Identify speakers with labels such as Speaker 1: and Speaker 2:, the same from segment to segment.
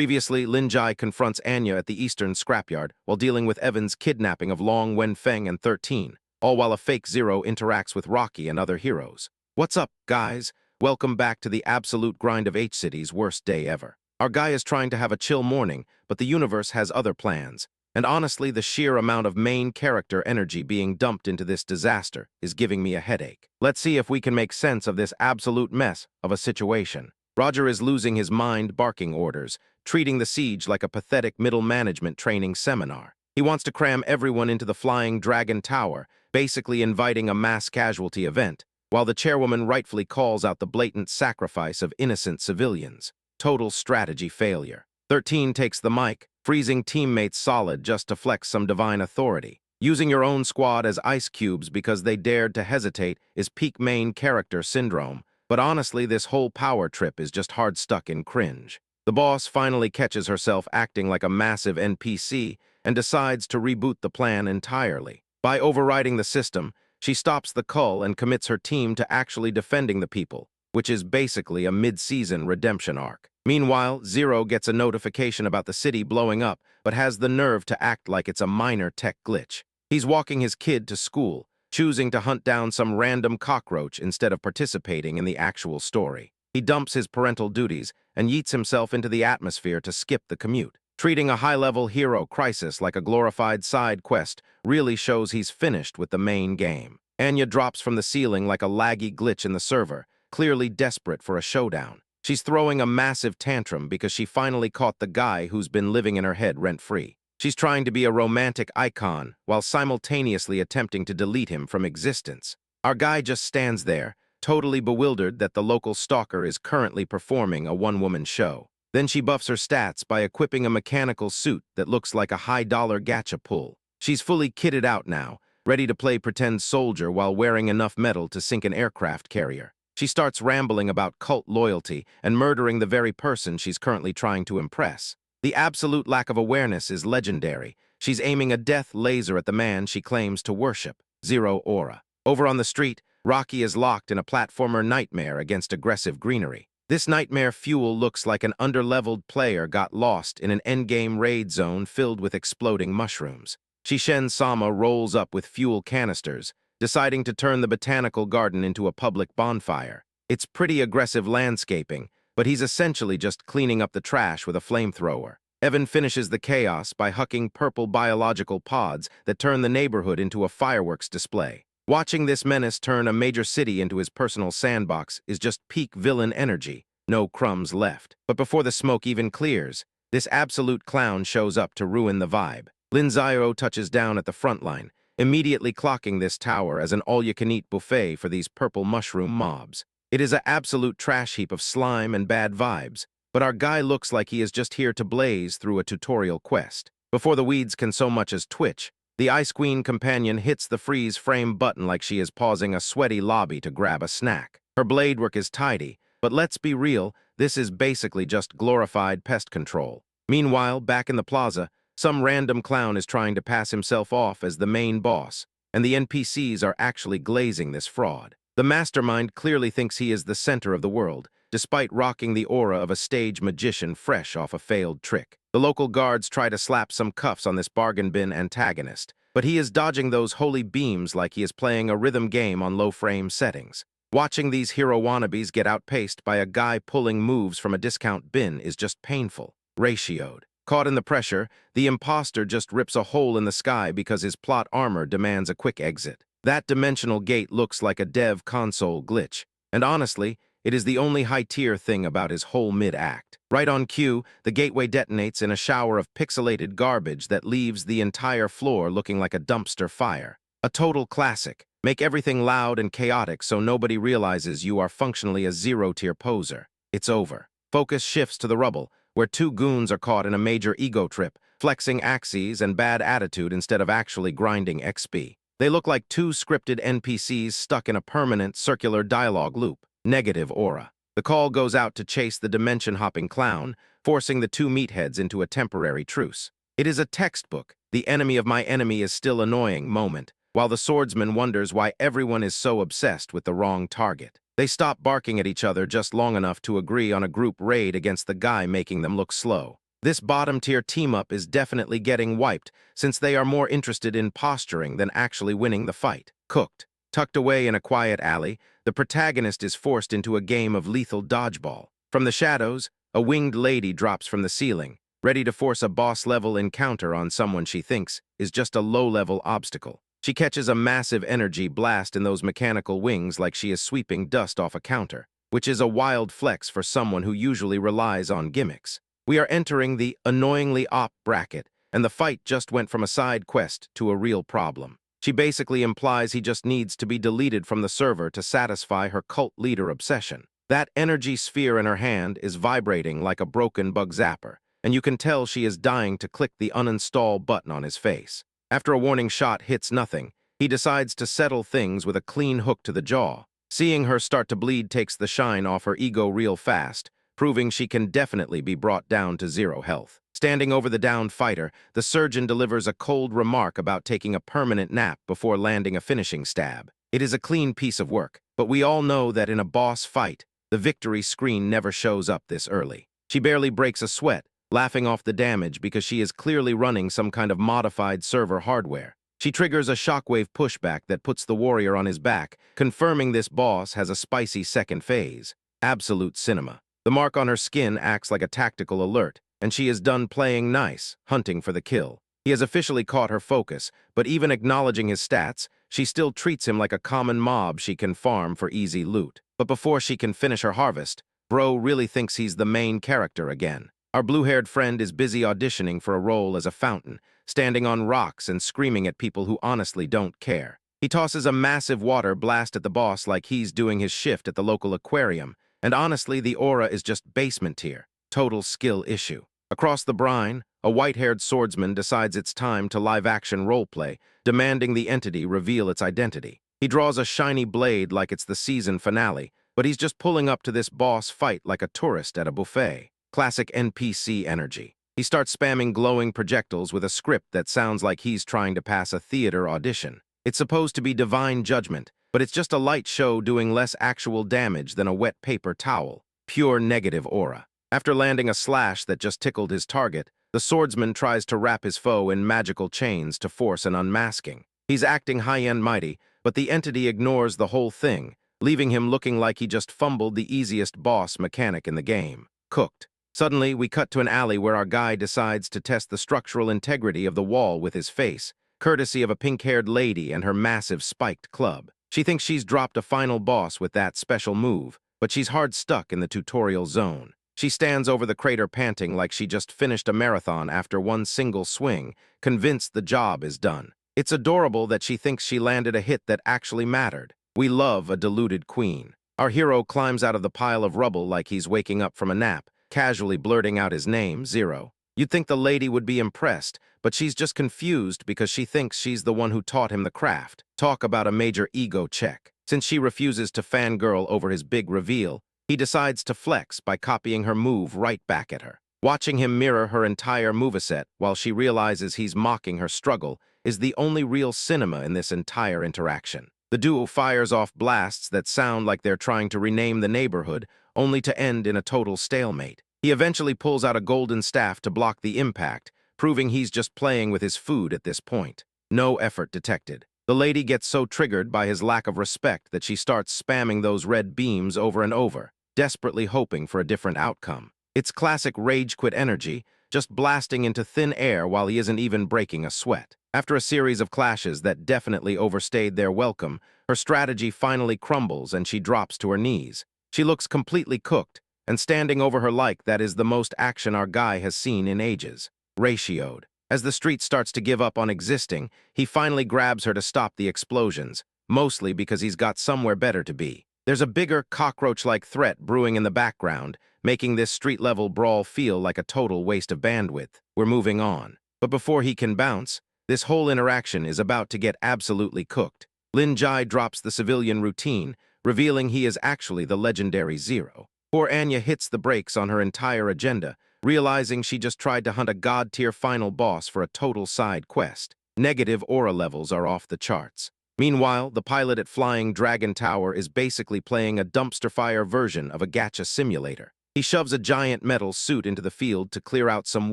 Speaker 1: Previously, Lin Jai confronts Anya at the Eastern scrapyard while dealing with Evan's kidnapping of Long Wenfeng and 13, all while a fake Zero interacts with Rocky and other heroes. What's up, guys? Welcome back to the absolute grind of H-City's worst day ever. Our guy is trying to have a chill morning, but the universe has other plans. And honestly, the sheer amount of main character energy being dumped into this disaster is giving me a headache. Let's see if we can make sense of this absolute mess of a situation. Roger is losing his mind barking orders, treating the siege like a pathetic middle management training seminar. He wants to cram everyone into the Flying Dragon Tower, basically inviting a mass casualty event, while the chairwoman rightfully calls out the blatant sacrifice of innocent civilians. Total strategy failure. 13 takes the mic, freezing teammates solid just to flex some divine authority. Using your own squad as ice cubes because they dared to hesitate is peak main character syndrome, but honestly this whole power trip is just hard stuck in cringe. The boss finally catches herself acting like a massive NPC and decides to reboot the plan entirely. By overriding the system, she stops the cull and commits her team to actually defending the people, which is basically a mid-season redemption arc. Meanwhile, Zero gets a notification about the city blowing up, but has the nerve to act like it's a minor tech glitch. He's walking his kid to school, choosing to hunt down some random cockroach instead of participating in the actual story. He dumps his parental duties and yeets himself into the atmosphere to skip the commute. Treating a high-level hero crisis like a glorified side quest really shows he's finished with the main game. Anya drops from the ceiling like a laggy glitch in the server, clearly desperate for a showdown. She's throwing a massive tantrum because she finally caught the guy who's been living in her head rent-free. She's trying to be a romantic icon while simultaneously attempting to delete him from existence. Our guy just stands there, totally bewildered that the local stalker is currently performing a one-woman show. Then she buffs her stats by equipping a mechanical suit that looks like a high-dollar gacha pull. She's fully kitted out now, ready to play pretend soldier while wearing enough metal to sink an aircraft carrier. She starts rambling about cult loyalty and murdering the very person she's currently trying to impress. The absolute lack of awareness is legendary. She's aiming a death laser at the man she claims to worship, Zero Aura. Over on the street, Rocky is locked in a platformer nightmare against aggressive greenery. This nightmare fuel looks like an underleveled player got lost in an endgame raid zone filled with exploding mushrooms. Shishen Sama rolls up with fuel canisters, deciding to turn the botanical garden into a public bonfire. It's pretty aggressive landscaping, but he's essentially just cleaning up the trash with a flamethrower. Evan finishes the chaos by hucking purple biological pods that turn the neighborhood into a fireworks display. Watching this menace turn a major city into his personal sandbox is just peak villain energy, no crumbs left. But before the smoke even clears, this absolute clown shows up to ruin the vibe. Lin Zio touches down at the front line, immediately clocking this tower as an all-you-can-eat buffet for these purple mushroom mobs. It is an absolute trash heap of slime and bad vibes, but our guy looks like he is just here to blaze through a tutorial quest. Before the weeds can so much as twitch, the Ice Queen companion hits the freeze frame button like she is pausing a sweaty lobby to grab a snack. Her blade work is tidy, but let's be real, this is basically just glorified pest control. Meanwhile, back in the plaza, some random clown is trying to pass himself off as the main boss, and the NPCs are actually glazing this fraud. The mastermind clearly thinks he is the center of the world, despite rocking the aura of a stage magician fresh off a failed trick. The local guards try to slap some cuffs on this bargain bin antagonist, but he is dodging those holy beams like he is playing a rhythm game on low-frame settings. Watching these hero wannabes get outpaced by a guy pulling moves from a discount bin is just painful. Ratioed. Caught in the pressure, the imposter just rips a hole in the sky because his plot armor demands a quick exit. That dimensional gate looks like a dev console glitch, and honestly, it is the only high-tier thing about his whole mid-act. Right on cue, the gateway detonates in a shower of pixelated garbage that leaves the entire floor looking like a dumpster fire. A total classic. Make everything loud and chaotic so nobody realizes you are functionally a zero-tier poser. It's over. Focus shifts to the rubble, where two goons are caught in a major ego trip, flexing axes and bad attitude instead of actually grinding XP. They look like two scripted NPCs stuck in a permanent circular dialogue loop. Negative aura. The call goes out to chase the dimension-hopping clown, forcing the two meatheads into a temporary truce. It is a textbook, the enemy of my enemy is still annoying moment, while the swordsman wonders why everyone is so obsessed with the wrong target. They stop barking at each other just long enough to agree on a group raid against the guy making them look slow. This bottom-tier team-up is definitely getting wiped, since they are more interested in posturing than actually winning the fight. Cooked. Tucked away in a quiet alley, the protagonist is forced into a game of lethal dodgeball. From the shadows, a winged lady drops from the ceiling, ready to force a boss-level encounter on someone she thinks is just a low-level obstacle. She catches a massive energy blast in those mechanical wings like she is sweeping dust off a counter, which is a wild flex for someone who usually relies on gimmicks. We are entering the annoyingly op bracket, and the fight just went from a side quest to a real problem. She basically implies he just needs to be deleted from the server to satisfy her cult leader obsession. That energy sphere in her hand is vibrating like a broken bug zapper, and you can tell she is dying to click the uninstall button on his face. After a warning shot hits nothing, he decides to settle things with a clean hook to the jaw. Seeing her start to bleed takes the shine off her ego real fast, proving she can definitely be brought down to 0 health. Standing over the downed fighter, the surgeon delivers a cold remark about taking a permanent nap before landing a finishing stab. It is a clean piece of work, but we all know that in a boss fight, the victory screen never shows up this early. She barely breaks a sweat, laughing off the damage because she is clearly running some kind of modified server hardware. She triggers a shockwave pushback that puts the warrior on his back, confirming this boss has a spicy second phase. Absolute cinema. The mark on her skin acts like a tactical alert, and she is done playing nice, hunting for the kill. He has officially caught her focus, but even acknowledging his stats, she still treats him like a common mob she can farm for easy loot. But before she can finish her harvest, Bro really thinks he's the main character again. Our blue-haired friend is busy auditioning for a role as a fountain, standing on rocks and screaming at people who honestly don't care. He tosses a massive water blast at the boss like he's doing his shift at the local aquarium, and honestly, the aura is just basement tier. Total skill issue. Across the brine, a white-haired swordsman decides it's time to live-action roleplay, demanding the entity reveal its identity. He draws a shiny blade like it's the season finale, but he's just pulling up to this boss fight like a tourist at a buffet. Classic NPC energy. He starts spamming glowing projectiles with a script that sounds like he's trying to pass a theater audition. It's supposed to be divine judgment, but it's just a light show doing less actual damage than a wet paper towel. Pure negative aura. After landing a slash that just tickled his target, the swordsman tries to wrap his foe in magical chains to force an unmasking. He's acting high-end mighty, but the entity ignores the whole thing, leaving him looking like he just fumbled the easiest boss mechanic in the game. Cooked. Suddenly, we cut to an alley where our guy decides to test the structural integrity of the wall with his face, courtesy of a pink-haired lady and her massive spiked club. She thinks she's dropped a final boss with that special move, but she's hard stuck in the tutorial zone. She stands over the crater panting like she just finished a marathon after one single swing, convinced the job is done. It's adorable that she thinks she landed a hit that actually mattered. We love a deluded queen. Our hero climbs out of the pile of rubble like he's waking up from a nap, casually blurting out his name, Zero. You'd think the lady would be impressed, but she's just confused because she thinks she's the one who taught him the craft. Talk about a major ego check. Since she refuses to fangirl over his big reveal, he decides to flex by copying her move right back at her. Watching him mirror her entire moveset while she realizes he's mocking her struggle is the only real cinema in this entire interaction. The duo fires off blasts that sound like they're trying to rename the neighborhood, only to end in a total stalemate. He eventually pulls out a golden staff to block the impact, proving he's just playing with his food at this point. No effort detected. The lady gets so triggered by his lack of respect that she starts spamming those red beams over and over, desperately hoping for a different outcome. It's classic rage quit energy, just blasting into thin air while he isn't even breaking a sweat. After a series of clashes that definitely overstayed their welcome, her strategy finally crumbles and she drops to her knees. She looks completely cooked, and standing over her like that is the most action our guy has seen in ages. Ratioed. As the street starts to give up on existing, he finally grabs her to stop the explosions, mostly because he's got somewhere better to be. There's a bigger, cockroach-like threat brewing in the background, making this street-level brawl feel like a total waste of bandwidth. We're moving on. But before he can bounce, this whole interaction is about to get absolutely cooked. Lin Jai drops the civilian routine, revealing he is actually the legendary Zero. Poor Anya hits the brakes on her entire agenda, realizing she just tried to hunt a god-tier final boss for a total side quest. Negative aura levels are off the charts. Meanwhile, the pilot at Flying Dragon Tower is basically playing a dumpster fire version of a gacha simulator. He shoves a giant metal suit into the field to clear out some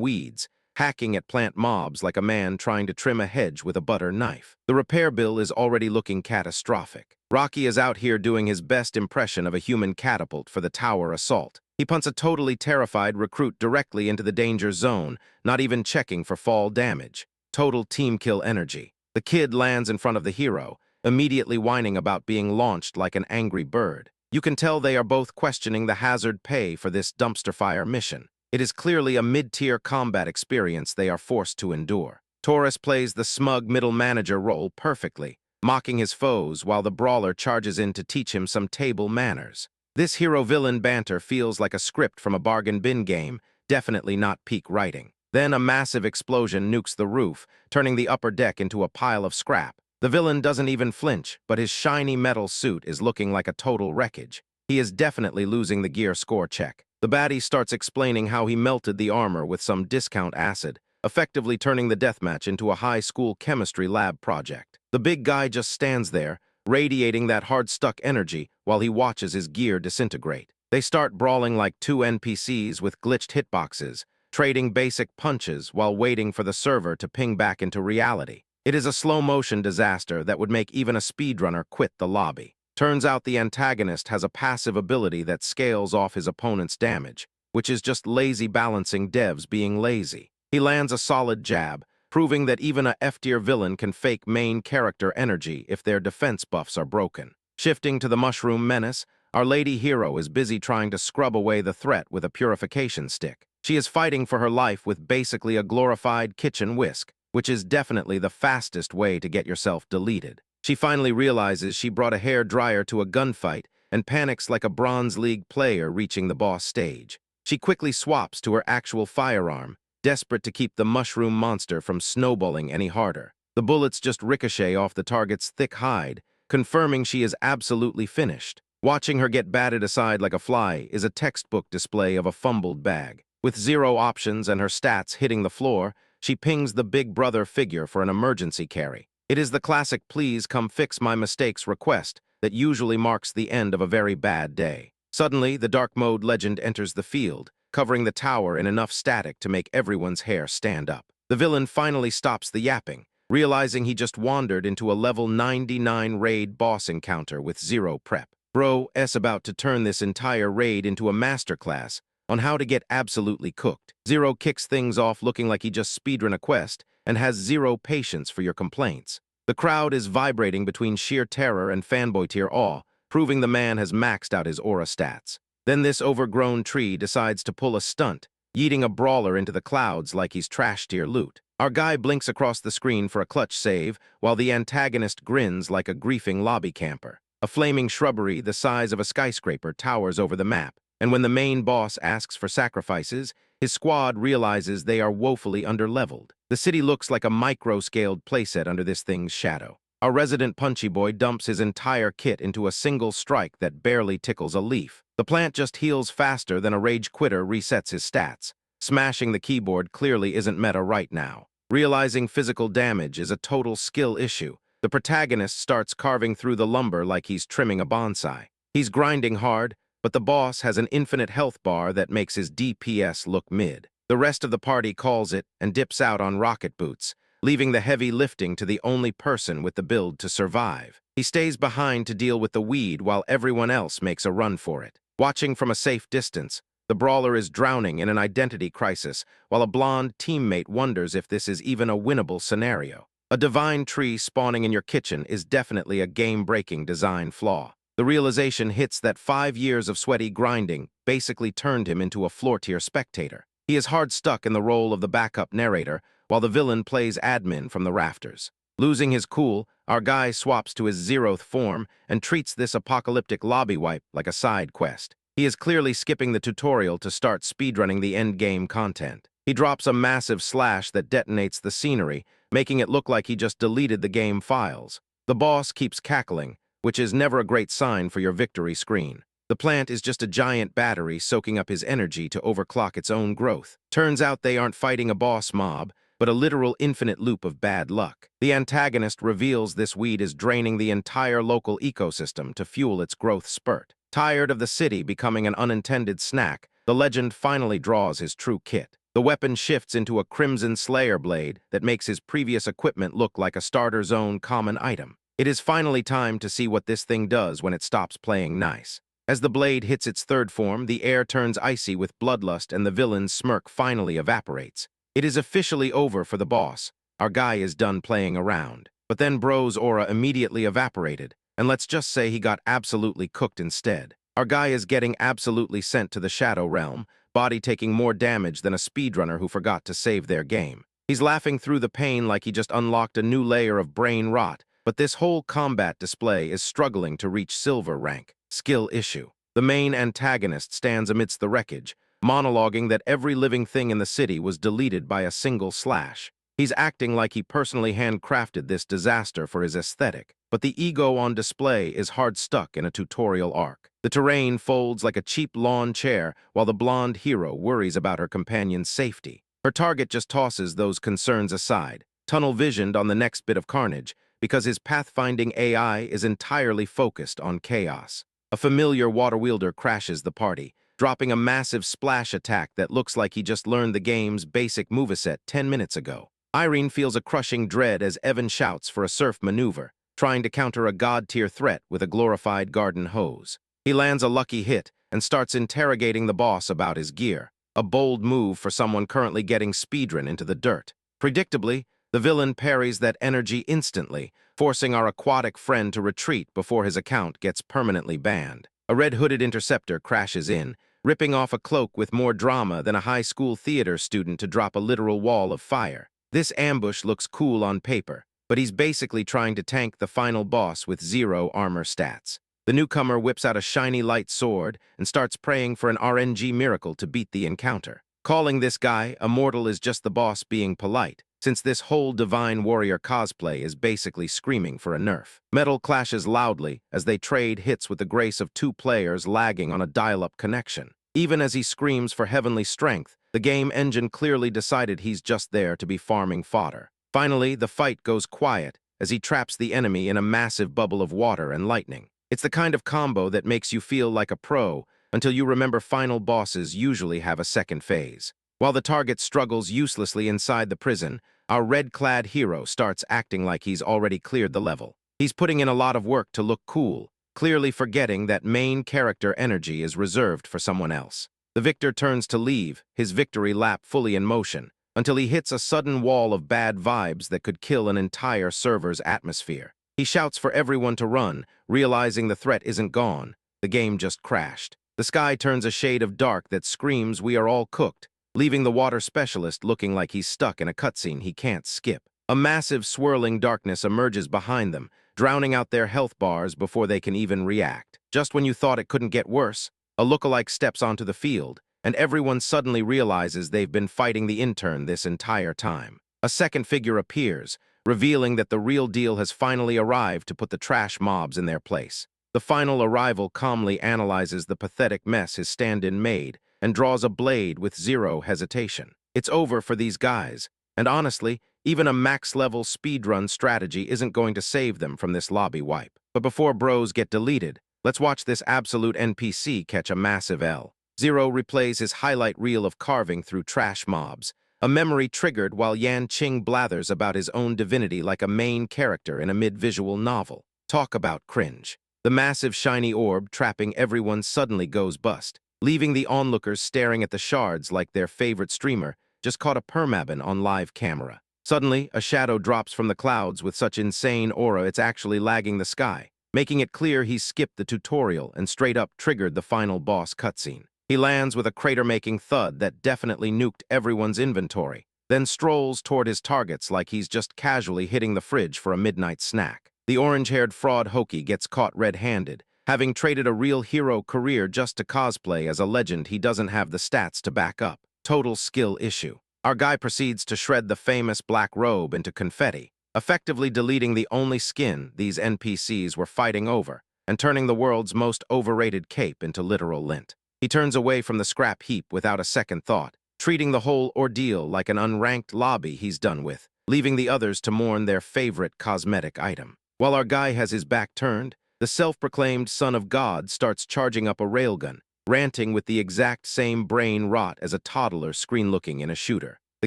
Speaker 1: weeds, hacking at plant mobs like a man trying to trim a hedge with a butter knife. The repair bill is already looking catastrophic. Rocky is out here doing his best impression of a human catapult for the tower assault. He punts a totally terrified recruit directly into the danger zone, not even checking for fall damage. Total team kill energy. The kid lands in front of the hero, immediately whining about being launched like an angry bird. You can tell they are both questioning the hazard pay for this dumpster fire mission. It is clearly a mid-tier combat experience they are forced to endure. Taurus plays the smug middle manager role perfectly, mocking his foes while the brawler charges in to teach him some table manners. This hero-villain banter feels like a script from a bargain bin game, definitely not peak writing. Then a massive explosion nukes the roof, turning the upper deck into a pile of scrap. The villain doesn't even flinch, but his shiny metal suit is looking like a total wreckage. He is definitely losing the gear score check. The baddie starts explaining how he melted the armor with some discount acid, effectively turning the deathmatch into a high school chemistry lab project. The big guy just stands there, radiating that hard-stuck energy while he watches his gear disintegrate. They start brawling like two NPCs with glitched hitboxes, trading basic punches while waiting for the server to ping back into reality. It is a slow-motion disaster that would make even a speedrunner quit the lobby. Turns out the antagonist has a passive ability that scales off his opponent's damage, which is just lazy balancing devs being lazy. He lands a solid jab, proving that even a F-tier villain can fake main character energy if their defense buffs are broken. Shifting to the mushroom menace, our lady hero is busy trying to scrub away the threat with a purification stick. She is fighting for her life with basically a glorified kitchen whisk, which is definitely the fastest way to get yourself deleted. She finally realizes she brought a hair dryer to a gunfight and panics like a Bronze League player reaching the boss stage. She quickly swaps to her actual firearm, desperate to keep the mushroom monster from snowballing any harder. The bullets just ricochet off the target's thick hide, confirming she is absolutely finished. Watching her get batted aside like a fly is a textbook display of a fumbled bag. With 0 options and her stats hitting the floor, she pings the big brother figure for an emergency carry. It is the classic "please come fix my mistakes" request that usually marks the end of a very bad day. Suddenly, the dark mode legend enters the field, covering the tower in enough static to make everyone's hair stand up. The villain finally stops the yapping, realizing he just wandered into a level 99 raid boss encounter with 0 prep. Bro is about to turn this entire raid into a masterclass on how to get absolutely cooked. 0 kicks things off looking like he just speedrun a quest and has 0 patience for your complaints. The crowd is vibrating between sheer terror and fanboy tier awe, proving the man has maxed out his aura stats. Then this overgrown tree decides to pull a stunt, yeeting a brawler into the clouds like he's trash tier loot. Our guy blinks across the screen for a clutch save, while the antagonist grins like a griefing lobby camper. A flaming shrubbery the size of a skyscraper towers over the map, and when the main boss asks for sacrifices, his squad realizes they are woefully underleveled. The city looks like a micro-scaled playset under this thing's shadow. Our resident punchy boy dumps his entire kit into a single strike that barely tickles a leaf. The plant just heals faster than a rage quitter resets his stats. Smashing the keyboard clearly isn't meta right now. Realizing physical damage is a total skill issue, the protagonist starts carving through the lumber like he's trimming a bonsai. He's grinding hard, but the boss has an infinite health bar that makes his DPS look mid. The rest of the party calls it and dips out on rocket boots, leaving the heavy lifting to the only person with the build to survive. He stays behind to deal with the weed while everyone else makes a run for it. Watching from a safe distance, the brawler is drowning in an identity crisis, while a blonde teammate wonders if this is even a winnable scenario. A divine tree spawning in your kitchen is definitely a game-breaking design flaw. The realization hits that 5 years of sweaty grinding basically turned him into a floor-tier spectator. He is hard stuck in the role of the backup narrator, while the villain plays admin from the rafters. Losing his cool, our guy swaps to his 0th form and treats this apocalyptic lobby wipe like a side quest. He is clearly skipping the tutorial to start speedrunning the endgame content. He drops a massive slash that detonates the scenery, making it look like he just deleted the game files. The boss keeps cackling, which is never a great sign for your victory screen. The plant is just a giant battery soaking up his energy to overclock its own growth. Turns out they aren't fighting a boss mob, but a literal infinite loop of bad luck. The antagonist reveals this weed is draining the entire local ecosystem to fuel its growth spurt. Tired of the city becoming an unintended snack, the legend finally draws his true kit. The weapon shifts into a Crimson Slayer blade that makes his previous equipment look like a starter zone common item. It is finally time to see what this thing does when it stops playing nice. As the blade hits its third form, the air turns icy with bloodlust and the villain's smirk finally evaporates. It is officially over for the boss. Our guy is done playing around. But then Bro's aura immediately evaporated, and let's just say he got absolutely cooked instead. Our guy is getting absolutely sent to the Shadow Realm, body taking more damage than a speedrunner who forgot to save their game. He's laughing through the pain like he just unlocked a new layer of brain rot, but this whole combat display is struggling to reach silver rank. Skill issue. The main antagonist stands amidst the wreckage, monologuing that every living thing in the city was deleted by a single slash. He's acting like he personally handcrafted this disaster for his aesthetic, but the ego on display is hard stuck in a tutorial arc. The terrain folds like a cheap lawn chair while the blonde hero worries about her companion's safety. Her target just tosses those concerns aside, tunnel-visioned on the next bit of carnage, because his pathfinding AI is entirely focused on chaos. A familiar water wielder crashes the party, dropping a massive splash attack that looks like he just learned the game's basic moveset 10 minutes ago. Irene feels a crushing dread as Evan shouts for a surf maneuver, trying to counter a god-tier threat with a glorified garden hose. He lands a lucky hit and starts interrogating the boss about his gear, a bold move for someone currently getting speedrun into the dirt. Predictably, the villain parries that energy instantly, forcing our aquatic friend to retreat before his account gets permanently banned. A red-hooded interceptor crashes in, ripping off a cloak with more drama than a high school theater student to drop a literal wall of fire. This ambush looks cool on paper, but he's basically trying to tank the final boss with 0 armor stats. The newcomer whips out a shiny light sword and starts praying for an RNG miracle to beat the encounter. Calling this guy a mortal is just the boss being polite, since this whole Divine Warrior cosplay is basically screaming for a nerf. Metal clashes loudly as they trade hits with the grace of 2 players lagging on a dial-up connection. Even as he screams for heavenly strength, the game engine clearly decided he's just there to be farming fodder. Finally, the fight goes quiet as he traps the enemy in a massive bubble of water and lightning. It's the kind of combo that makes you feel like a pro until you remember final bosses usually have a second phase. While the target struggles uselessly inside the prison, our red-clad hero starts acting like he's already cleared the level. He's putting in a lot of work to look cool, clearly forgetting that main character energy is reserved for someone else. The victor turns to leave, his victory lap fully in motion, until he hits a sudden wall of bad vibes that could kill an entire server's atmosphere. He shouts for everyone to run, realizing the threat isn't gone. The game just crashed. The sky turns a shade of dark that screams we are all cooked, leaving the water specialist looking like he's stuck in a cutscene he can't skip. A massive swirling darkness emerges behind them, drowning out their health bars before they can even react. Just when you thought it couldn't get worse, a lookalike steps onto the field, and everyone suddenly realizes they've been fighting the intern this entire time. A second figure appears, revealing that the real deal has finally arrived to put the trash mobs in their place. The final arrival calmly analyzes the pathetic mess his stand-in made and draws a blade with 0 hesitation. It's over for these guys, and honestly, even a max-level speedrun strategy isn't going to save them from this lobby wipe. But before bros get deleted, let's watch this absolute NPC catch a massive L. 0 replays his highlight reel of carving through trash mobs, a memory triggered while Yan Qing blathers about his own divinity like a main character in a mid-visual novel. Talk about cringe. The massive shiny orb trapping everyone suddenly goes bust, leaving the onlookers staring at the shards like their favorite streamer just caught a permaban on live camera. Suddenly, a shadow drops from the clouds with such insane aura it's actually lagging the sky, making it clear he's skipped the tutorial and straight up triggered the final boss cutscene. He lands with a crater-making thud that definitely nuked everyone's inventory, then strolls toward his targets like he's just casually hitting the fridge for a midnight snack. The orange-haired fraud Hoki gets caught red-handed, having traded a real hero career just to cosplay as a legend he doesn't have the stats to back up. Total skill issue. Our guy proceeds to shred the famous black robe into confetti, effectively deleting the only skin these NPCs were fighting over and turning the world's most overrated cape into literal lint. He turns away from the scrap heap without a second thought, treating the whole ordeal like an unranked lobby he's done with, leaving the others to mourn their favorite cosmetic item. While our guy has his back turned, the self-proclaimed son of God starts charging up a railgun, ranting with the exact same brain rot as a toddler screen-looking in a shooter. The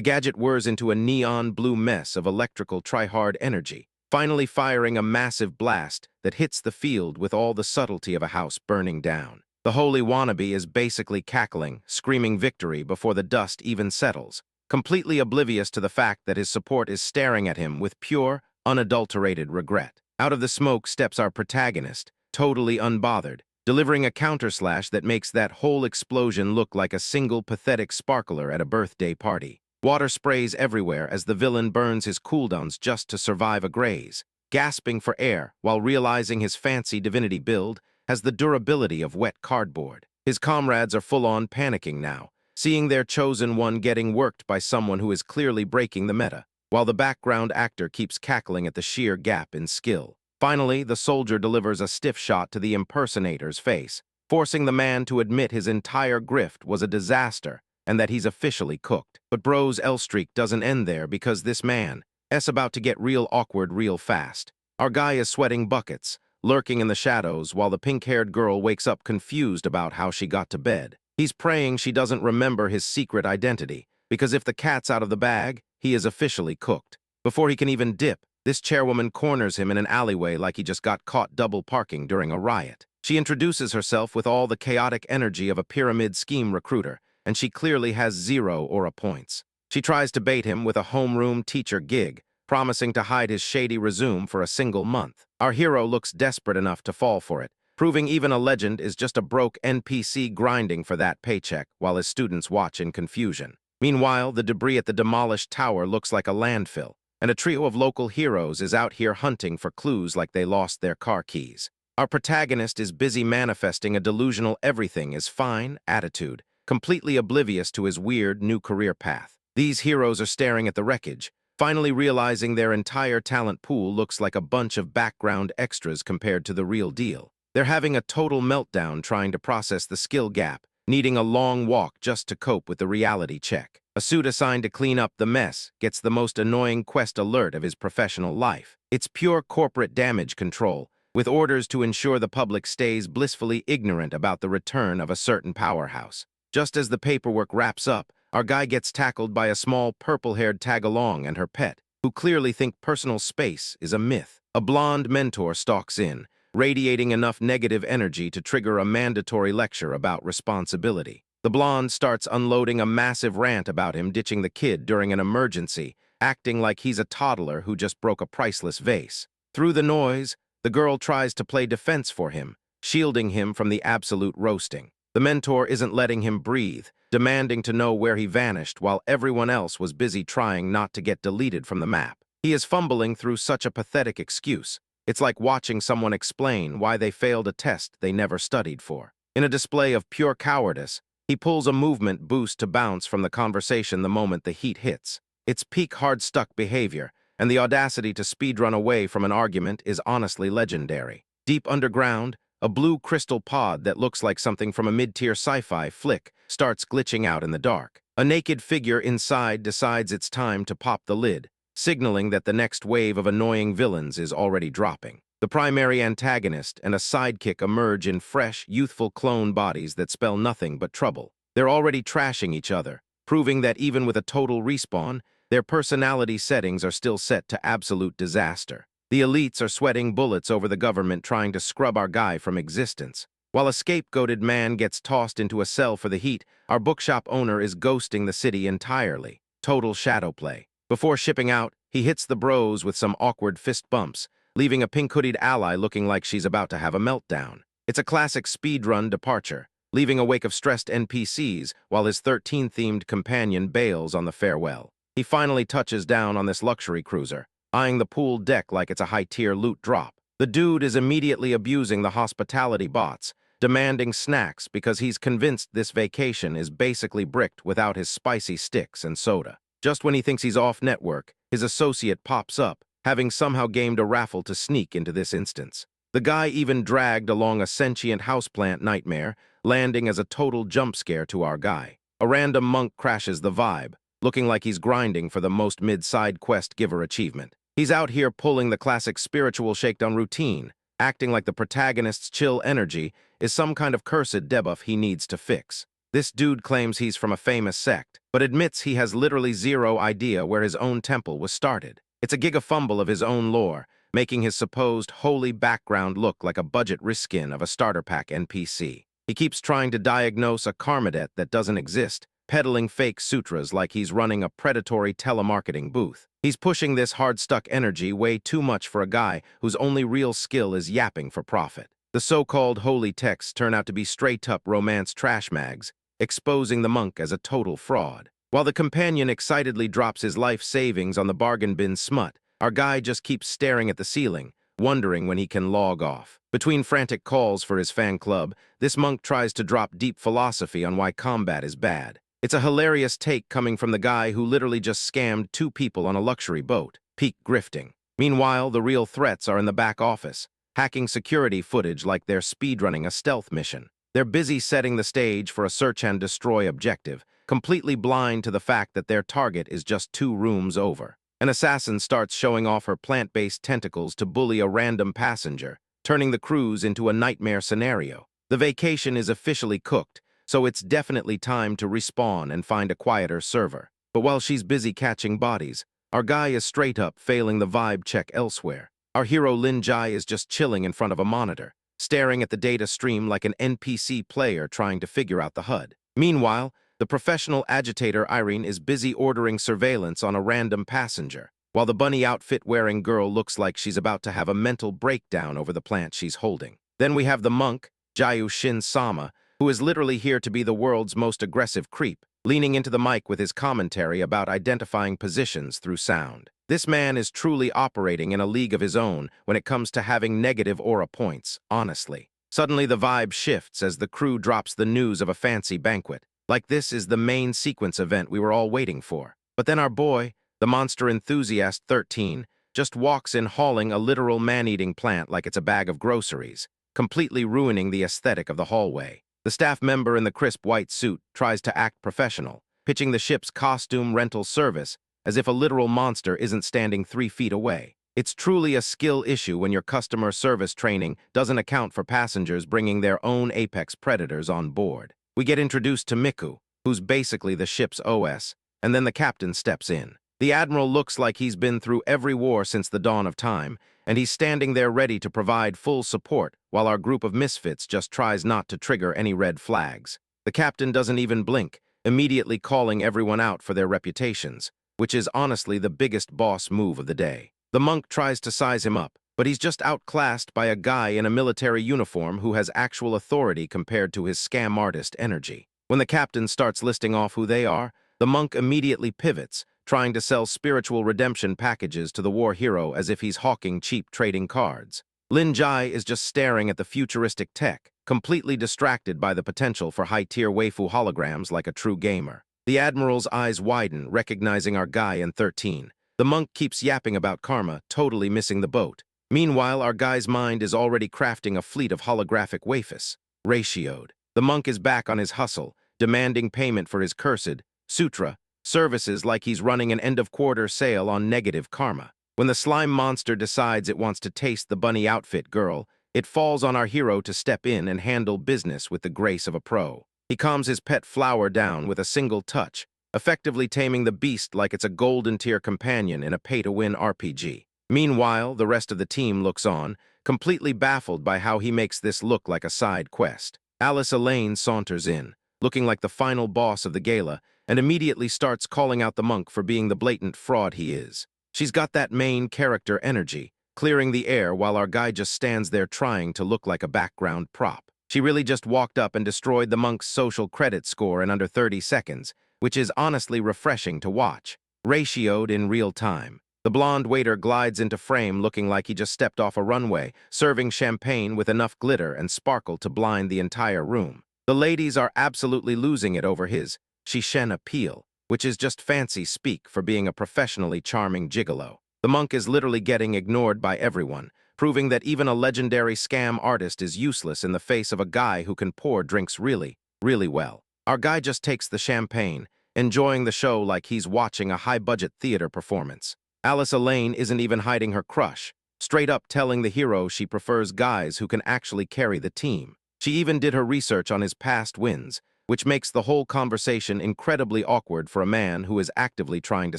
Speaker 1: gadget whirs into a neon blue mess of electrical try-hard energy, finally firing a massive blast that hits the field with all the subtlety of a house burning down. The holy wannabe is basically cackling, screaming victory before the dust even settles, completely oblivious to the fact that his support is staring at him with pure, unadulterated regret. Out of the smoke steps our protagonist, totally unbothered, delivering a counterslash that makes that whole explosion look like a single pathetic sparkler at a birthday party. Water sprays everywhere as the villain burns his cooldowns just to survive a graze, gasping for air while realizing his fancy divinity build has the durability of wet cardboard. His comrades are full-on panicking now, seeing their chosen one getting worked by someone who is clearly breaking the meta, while the background actor keeps cackling at the sheer gap in skill. Finally, the soldier delivers a stiff shot to the impersonator's face, forcing the man to admit his entire grift was a disaster and that he's officially cooked. But bro's L-streak doesn't end there because this man's about to get real awkward real fast. Our guy is sweating buckets, lurking in the shadows while the pink-haired girl wakes up confused about how she got to bed. He's praying she doesn't remember his secret identity, because if the cat's out of the bag, he is officially cooked. Before he can even dip, this chairwoman corners him in an alleyway like he just got caught double parking during a riot. She introduces herself with all the chaotic energy of a pyramid scheme recruiter, and she clearly has 0 aura points. She tries to bait him with a homeroom teacher gig, promising to hide his shady resume for a single month. Our hero looks desperate enough to fall for it, proving even a legend is just a broke NPC grinding for that paycheck while his students watch in confusion. Meanwhile, the debris at the demolished tower looks like a landfill, and a trio of local heroes is out here hunting for clues like they lost their car keys. Our protagonist is busy manifesting a delusional everything is fine attitude, completely oblivious to his weird new career path. These heroes are staring at the wreckage, finally realizing their entire talent pool looks like a bunch of background extras compared to the real deal. They're having a total meltdown trying to process the skill gap, needing a long walk just to cope with the reality check. A suit assigned to clean up the mess gets the most annoying quest alert of his professional life. It's pure corporate damage control, with orders to ensure the public stays blissfully ignorant about the return of a certain powerhouse. Just as the paperwork wraps up, our guy gets tackled by a small purple-haired tag-along and her pet, who clearly think personal space is a myth. A blonde mentor stalks in, radiating enough negative energy to trigger a mandatory lecture about responsibility. The blonde starts unloading a massive rant about him ditching the kid during an emergency, acting like he's a toddler who just broke a priceless vase. Through the noise, the girl tries to play defense for him, shielding him from the absolute roasting. The mentor isn't letting him breathe, demanding to know where he vanished while everyone else was busy trying not to get deleted from the map. He is fumbling through such a pathetic excuse. It's like watching someone explain why they failed a test they never studied for. In a display of pure cowardice, he pulls a movement boost to bounce from the conversation the moment the heat hits. It's peak hard-stuck behavior, and the audacity to speedrun away from an argument is honestly legendary. Deep underground, a blue crystal pod that looks like something from a mid-tier sci-fi flick starts glitching out in the dark. A naked figure inside decides it's time to pop the lid, signaling that the next wave of annoying villains is already dropping. The primary antagonist and a sidekick emerge in fresh, youthful clone bodies that spell nothing but trouble. They're already trashing each other, proving that even with a total respawn, their personality settings are still set to absolute disaster. The elites are sweating bullets over the government trying to scrub our guy from existence. While a scapegoated man gets tossed into a cell for the heat, our bookshop owner is ghosting the city entirely. Total shadow play. Before shipping out, he hits the bros with some awkward fist bumps, leaving a pink-hoodied ally looking like she's about to have a meltdown. It's a classic speedrun departure, leaving a wake of stressed NPCs while his 13-themed companion bails on the farewell. He finally touches down on this luxury cruiser, eyeing the pool deck like it's a high-tier loot drop. The dude is immediately abusing the hospitality bots, demanding snacks because he's convinced this vacation is basically bricked without his spicy sticks and soda. Just when he thinks he's off-network, his associate pops up, having somehow gamed a raffle to sneak into this instance. The guy even dragged along a sentient houseplant nightmare, landing as a total jump scare to our guy. A random monk crashes the vibe, looking like he's grinding for the most mid-side quest giver achievement. He's out here pulling the classic spiritual shakedown routine, acting like the protagonist's chill energy is some kind of cursed debuff he needs to fix. This dude claims he's from a famous sect, but admits he has literally zero idea where his own temple was started. It's a gigafumble of his own lore, making his supposed holy background look like a budget reskin of a starter pack NPC. He keeps trying to diagnose a karma debt that doesn't exist, peddling fake sutras like he's running a predatory telemarketing booth. He's pushing this hard-stuck energy way too much for a guy whose only real skill is yapping for profit. The so-called holy texts turn out to be straight-up romance trash mags, exposing the monk as a total fraud. While the companion excitedly drops his life savings on the bargain bin smut, our guy just keeps staring at the ceiling, wondering when he can log off. Between frantic calls for his fan club, this monk tries to drop deep philosophy on why combat is bad. It's a hilarious take coming from the guy who literally just scammed 2 people on a luxury boat. Peak grifting. Meanwhile, the real threats are in the back office, hacking security footage like they're speedrunning a stealth mission. They're busy setting the stage for a search and destroy objective, completely blind to the fact that their target is just 2 rooms over. An assassin starts showing off her plant-based tentacles to bully a random passenger, turning the cruise into a nightmare scenario. The vacation is officially cooked, so it's definitely time to respawn and find a quieter server. But while she's busy catching bodies, our guy is straight up failing the vibe check elsewhere. Our hero Lin Jai is just chilling in front of a monitor, staring at the data stream like an NPC player trying to figure out the HUD. Meanwhile, the professional agitator Irene is busy ordering surveillance on a random passenger, while the bunny outfit-wearing girl looks like she's about to have a mental breakdown over the plant she's holding. Then we have the monk, Jayu Shin-sama, who is literally here to be the world's most aggressive creep, leaning into the mic with his commentary about identifying positions through sound. This man is truly operating in a league of his own when it comes to having negative aura points, honestly. Suddenly the vibe shifts as the crew drops the news of a fancy banquet, like this is the main sequence event we were all waiting for. But then our boy, the monster enthusiast 13, just walks in hauling a literal man-eating plant like it's a bag of groceries, completely ruining the aesthetic of the hallway. The staff member in the crisp white suit tries to act professional, pitching the ship's costume rental service as if a literal monster isn't standing 3 feet away. It's truly a skill issue when your customer service training doesn't account for passengers bringing their own apex predators on board. We get introduced to Miku, who's basically the ship's OS, and then the captain steps in. The admiral looks like he's been through every war since the dawn of time, and he's standing there ready to provide full support while our group of misfits just tries not to trigger any red flags. The captain doesn't even blink, immediately calling everyone out for their reputations, which is honestly the biggest boss move of the day. The monk tries to size him up, but he's just outclassed by a guy in a military uniform who has actual authority compared to his scam artist energy. When the captain starts listing off who they are, the monk immediately pivots, trying to sell spiritual redemption packages to the war hero as if he's hawking cheap trading cards. Lin Jai is just staring at the futuristic tech, completely distracted by the potential for high-tier waifu holograms like a true gamer. The Admiral's eyes widen, recognizing our guy in 13. The monk keeps yapping about karma, totally missing the boat. Meanwhile, our guy's mind is already crafting a fleet of holographic waifus, ratioed. The monk is back on his hustle, demanding payment for his cursed sutra services like he's running an end-of-quarter sale on negative karma. When the slime monster decides it wants to taste the bunny outfit girl, it falls on our hero to step in and handle business with the grace of a pro. He calms his pet flower down with a single touch, effectively taming the beast like it's a golden-tier companion in a pay-to-win RPG. Meanwhile, the rest of the team looks on, completely baffled by how he makes this look like a side quest. Alice Elaine saunters in, looking like the final boss of the gala, and immediately starts calling out the monk for being the blatant fraud he is. She's got that main character energy, clearing the air while our guy just stands there trying to look like a background prop. She really just walked up and destroyed the monk's social credit score in under 30 seconds, which is honestly refreshing to watch. Ratioed in real time. The blonde waiter glides into frame looking like he just stepped off a runway, serving champagne with enough glitter and sparkle to blind the entire room. The ladies are absolutely losing it over his Shishen appeal, which is just fancy speak for being a professionally charming gigolo. The monk is literally getting ignored by everyone, proving that even a legendary scam artist is useless in the face of a guy who can pour drinks really, really well. Our guy just takes the champagne, enjoying the show like he's watching a high-budget theater performance. Alice Elaine isn't even hiding her crush. straight up telling the hero she prefers guys who can actually carry the team. She even did her research on his past wins, which makes the whole conversation incredibly awkward for a man who is actively trying to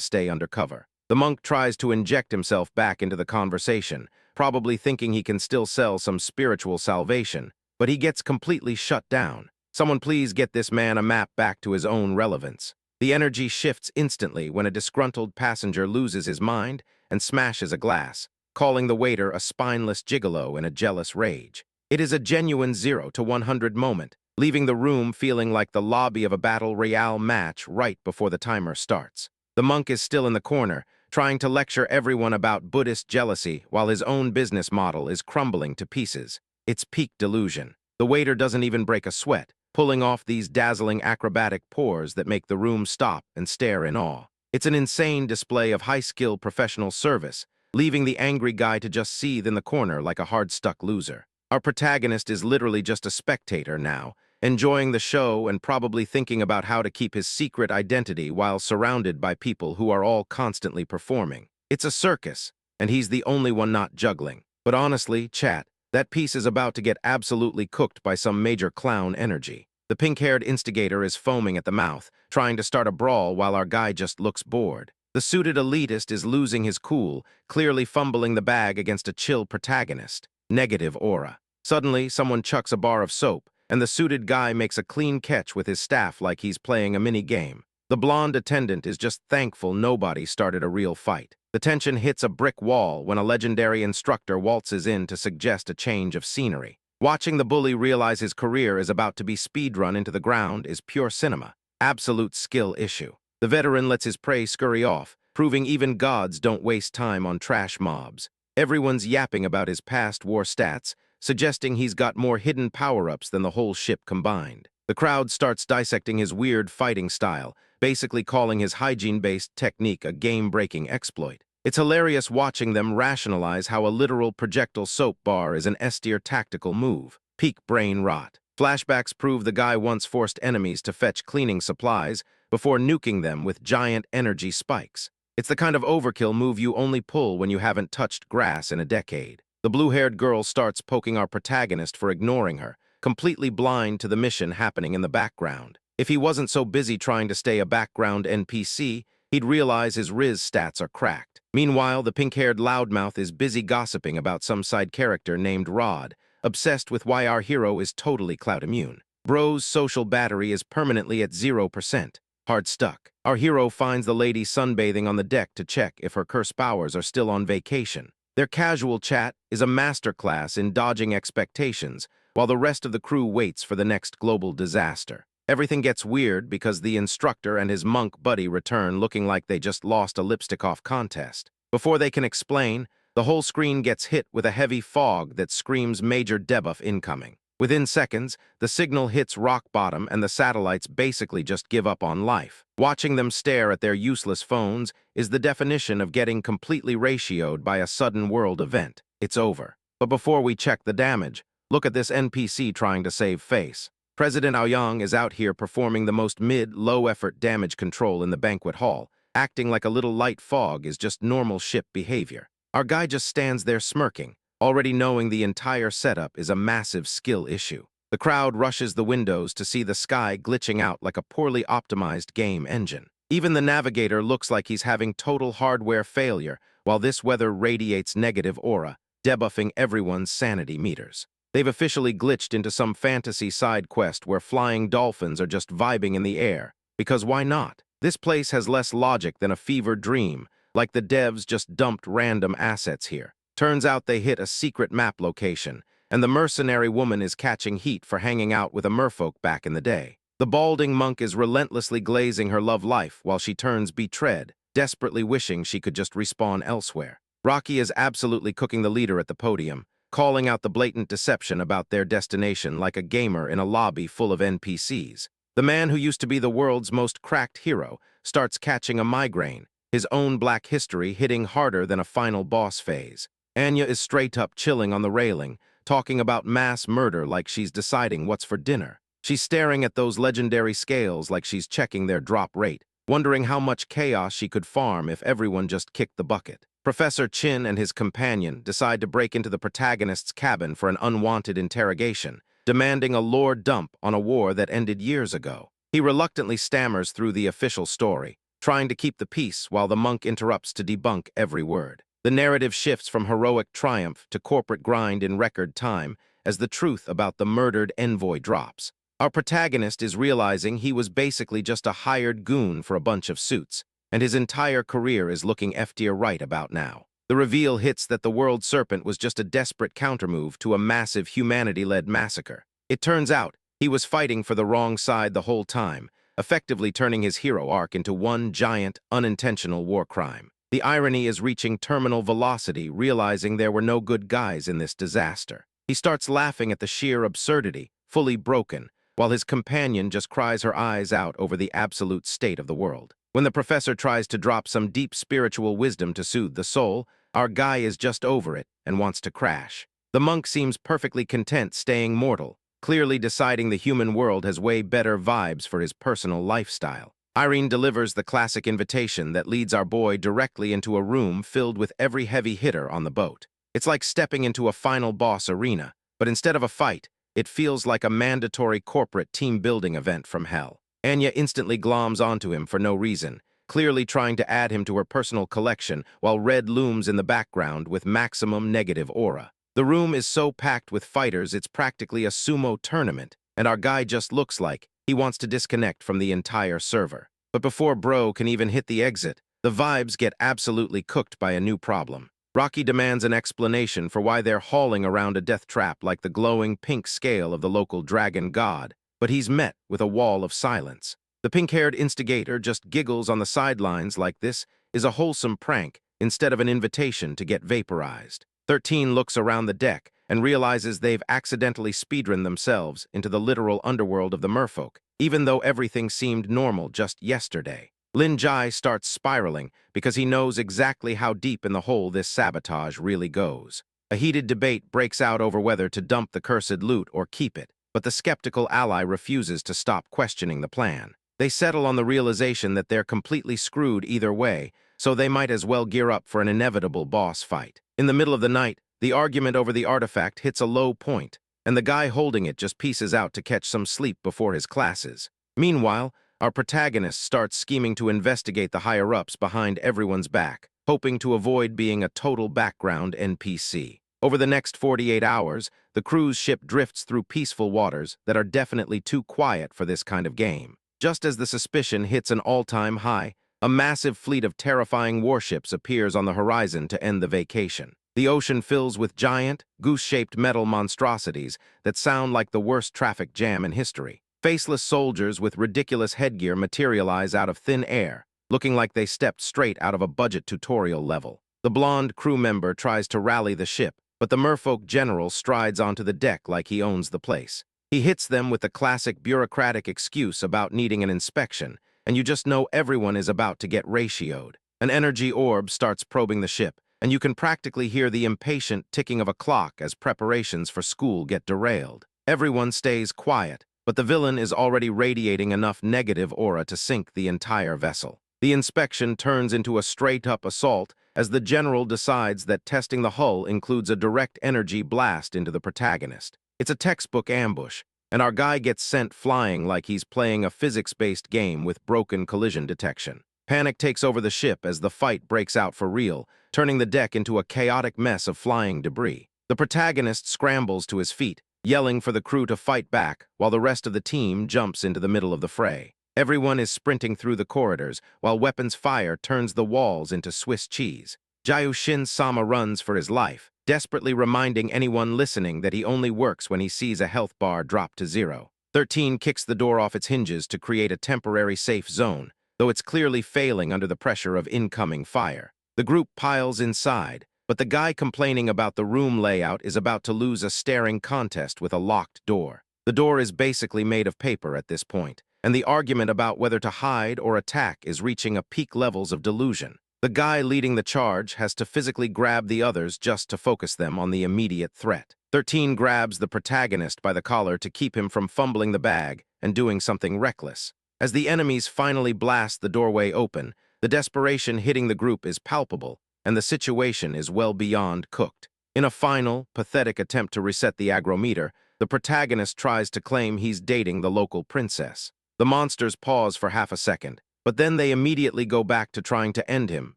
Speaker 1: stay undercover. The monk tries to inject himself back into the conversation, probably thinking he can still sell some spiritual salvation, but he gets completely shut down. Someone please get this man a map back to his own relevance. The energy shifts instantly when a disgruntled passenger loses his mind and smashes a glass, calling the waiter a spineless gigolo in a jealous rage. It is a genuine 0 to 100 moment, leaving the room feeling like the lobby of a battle royale match right before the timer starts. The monk is still in the corner, trying to lecture everyone about Buddhist jealousy while his own business model is crumbling to pieces. It's peak delusion. The waiter doesn't even break a sweat, pulling off these dazzling acrobatic pores that make the room stop and stare in awe. It's an insane display of high-skill professional service, leaving the angry guy to just seethe in the corner like a hard-stuck loser. Our protagonist is literally just a spectator now, enjoying the show and probably thinking about how to keep his secret identity while surrounded by people who are all constantly performing. It's a circus, and he's the only one not juggling. But honestly, chat, that piece is about to get absolutely cooked by some major clown energy. The pink-haired instigator is foaming at the mouth, trying to start a brawl while our guy just looks bored. The suited elitist is losing his cool, clearly fumbling the bag against a chill protagonist. Negative aura. Suddenly, someone chucks a bar of soap, and the suited guy makes a clean catch with his staff like he's playing a mini-game. The blonde attendant is just thankful nobody started a real fight. The tension hits a brick wall when a legendary instructor waltzes in to suggest a change of scenery. Watching the bully realize his career is about to be speedrun into the ground is pure cinema. Absolute skill issue. The veteran lets his prey scurry off, proving even gods don't waste time on trash mobs. Everyone's yapping about his past war stats, suggesting he's got more hidden power-ups than the whole ship combined. The crowd starts dissecting his weird fighting style, basically calling his hygiene-based technique a game-breaking exploit. It's hilarious watching them rationalize how a literal projectile soap bar is an S-tier tactical move. Peak brain rot. Flashbacks prove the guy once forced enemies to fetch cleaning supplies before nuking them with giant energy spikes. It's the kind of overkill move you only pull when you haven't touched grass in a decade. The blue-haired girl starts poking our protagonist for ignoring her, completely blind to the mission happening in the background. If he wasn't so busy trying to stay a background NPC, he'd realize his Riz stats are cracked. Meanwhile, the pink-haired loudmouth is busy gossiping about some side character named Rod, obsessed with why our hero is totally clout immune. Bro's social battery is permanently at 0%. Hard stuck. Our hero finds the lady sunbathing on the deck to check if her curse powers are still on vacation. Their casual chat is a masterclass in dodging expectations, while the rest of the crew waits for the next global disaster. Everything gets weird because the instructor and his monk buddy return looking like they just lost a lipstick-off contest. Before they can explain, the whole screen gets hit with a heavy fog that screams major debuff incoming. Within seconds, the signal hits rock bottom and the satellites basically just give up on life. Watching them stare at their useless phones is the definition of getting completely ratioed by a sudden world event. It's over. But before we check the damage, look at this NPC trying to save face. President Aoyang is out here performing the most low-effort damage control in the banquet hall, acting like a little light fog is just normal ship behavior. Our guy just stands there smirking, already knowing the entire setup is a massive skill issue. The crowd rushes the windows to see the sky glitching out like a poorly optimized game engine. Even the navigator looks like he's having total hardware failure, while this weather radiates negative aura, debuffing everyone's sanity meters. They've officially glitched into some fantasy side quest where flying dolphins are just vibing in the air. Because why not? This place has less logic than a fever dream, like the devs just dumped random assets here. Turns out they hit a secret map location, and the mercenary woman is catching heat for hanging out with a merfolk back in the day. The balding monk is relentlessly glazing her love life while she turns betread, desperately wishing she could just respawn elsewhere. Rocky is absolutely cooking the leader at the podium, calling out the blatant deception about their destination like a gamer in a lobby full of NPCs. The man who used to be the world's most cracked hero starts catching a migraine, his own black history hitting harder than a final boss phase. Anya is straight up chilling on the railing, talking about mass murder like she's deciding what's for dinner. She's staring at those legendary scales like she's checking their drop rate, wondering how much chaos she could farm if everyone just kicked the bucket. Professor Chin and his companion decide to break into the protagonist's cabin for an unwanted interrogation, demanding a lore dump on a war that ended years ago. He reluctantly stammers through the official story, trying to keep the peace while the monk interrupts to debunk every word. The narrative shifts from heroic triumph to corporate grind in record time as the truth about the murdered envoy drops. Our protagonist is realizing he was basically just a hired goon for a bunch of suits, and his entire career is looking FDR right about now. The reveal hits that the World Serpent was just a desperate countermove to a massive humanity-led massacre. It turns out he was fighting for the wrong side the whole time, effectively turning his hero arc into one giant, unintentional war crime. The irony is reaching terminal velocity, realizing there were no good guys in this disaster. He starts laughing at the sheer absurdity, fully broken, while his companion just cries her eyes out over the absolute state of the world. When the professor tries to drop some deep spiritual wisdom to soothe the soul, our guy is just over it and wants to crash. The monk seems perfectly content staying mortal, clearly deciding the human world has way better vibes for his personal lifestyle. Irene delivers the classic invitation that leads our boy directly into a room filled with every heavy hitter on the boat. It's like stepping into a final boss arena, but instead of a fight, it feels like a mandatory corporate team-building event from hell. Anya instantly gloms onto him for no reason, clearly trying to add him to her personal collection while Red looms in the background with maximum negative aura. The room is so packed with fighters it's practically a sumo tournament, and our guy just looks like he wants to disconnect from the entire server. But before Bro can even hit the exit, the vibes get absolutely cooked by a new problem. Rocky demands an explanation for why they're hauling around a death trap like the glowing pink scale of the local dragon god, but he's met with a wall of silence. The pink-haired instigator just giggles on the sidelines like this is a wholesome prank instead of an invitation to get vaporized. 13 looks around the deck and realizes they've accidentally speedrun themselves into the literal underworld of the merfolk, even though everything seemed normal just yesterday. Lin Jai starts spiraling because he knows exactly how deep in the hole this sabotage really goes. A heated debate breaks out over whether to dump the cursed loot or keep it, but the skeptical ally refuses to stop questioning the plan. They settle on the realization that they're completely screwed either way, so they might as well gear up for an inevitable boss fight. In the middle of the night, the argument over the artifact hits a low point, and the guy holding it just pieces out to catch some sleep before his classes. Meanwhile, our protagonist starts scheming to investigate the higher-ups behind everyone's back, hoping to avoid being a total background NPC. Over the next 48 hours, the cruise ship drifts through peaceful waters that are definitely too quiet for this kind of game. Just as the suspicion hits an all-time high, a massive fleet of terrifying warships appears on the horizon to end the vacation. The ocean fills with giant, goose-shaped metal monstrosities that sound like the worst traffic jam in history. Faceless soldiers with ridiculous headgear materialize out of thin air, looking like they stepped straight out of a budget tutorial level. The blonde crew member tries to rally the ship, but the merfolk general strides onto the deck like he owns the place. He hits them with the classic bureaucratic excuse about needing an inspection, and you just know everyone is about to get ratioed. An energy orb starts probing the ship, and you can practically hear the impatient ticking of a clock as preparations for school get derailed. Everyone stays quiet, but the villain is already radiating enough negative aura to sink the entire vessel. The inspection turns into a straight-up assault as the general decides that testing the hull includes a direct energy blast into the protagonist. It's a textbook ambush, and our guy gets sent flying like he's playing a physics-based game with broken collision detection. Panic takes over the ship as the fight breaks out for real, turning the deck into a chaotic mess of flying debris. The protagonist scrambles to his feet, yelling for the crew to fight back, while the rest of the team jumps into the middle of the fray. Everyone is sprinting through the corridors, while weapons fire turns the walls into Swiss cheese. Shin-sama runs for his life, desperately reminding anyone listening that he only works when he sees a health bar drop to 0. 13 kicks the door off its hinges to create a temporary safe zone, though it's clearly failing under the pressure of incoming fire. The group piles inside, but the guy complaining about the room layout is about to lose a staring contest with a locked door. The door is basically made of paper at this point, and the argument about whether to hide or attack is reaching a peak levels of delusion. The guy leading the charge has to physically grab the others just to focus them on the immediate threat. 13 grabs the protagonist by the collar to keep him from fumbling the bag and doing something reckless. As the enemies finally blast the doorway open, the desperation hitting the group is palpable, and the situation is well beyond cooked. In a final, pathetic attempt to reset the agrometer, the protagonist tries to claim he's dating the local princess. The monsters pause for half a second, but then they immediately go back to trying to end him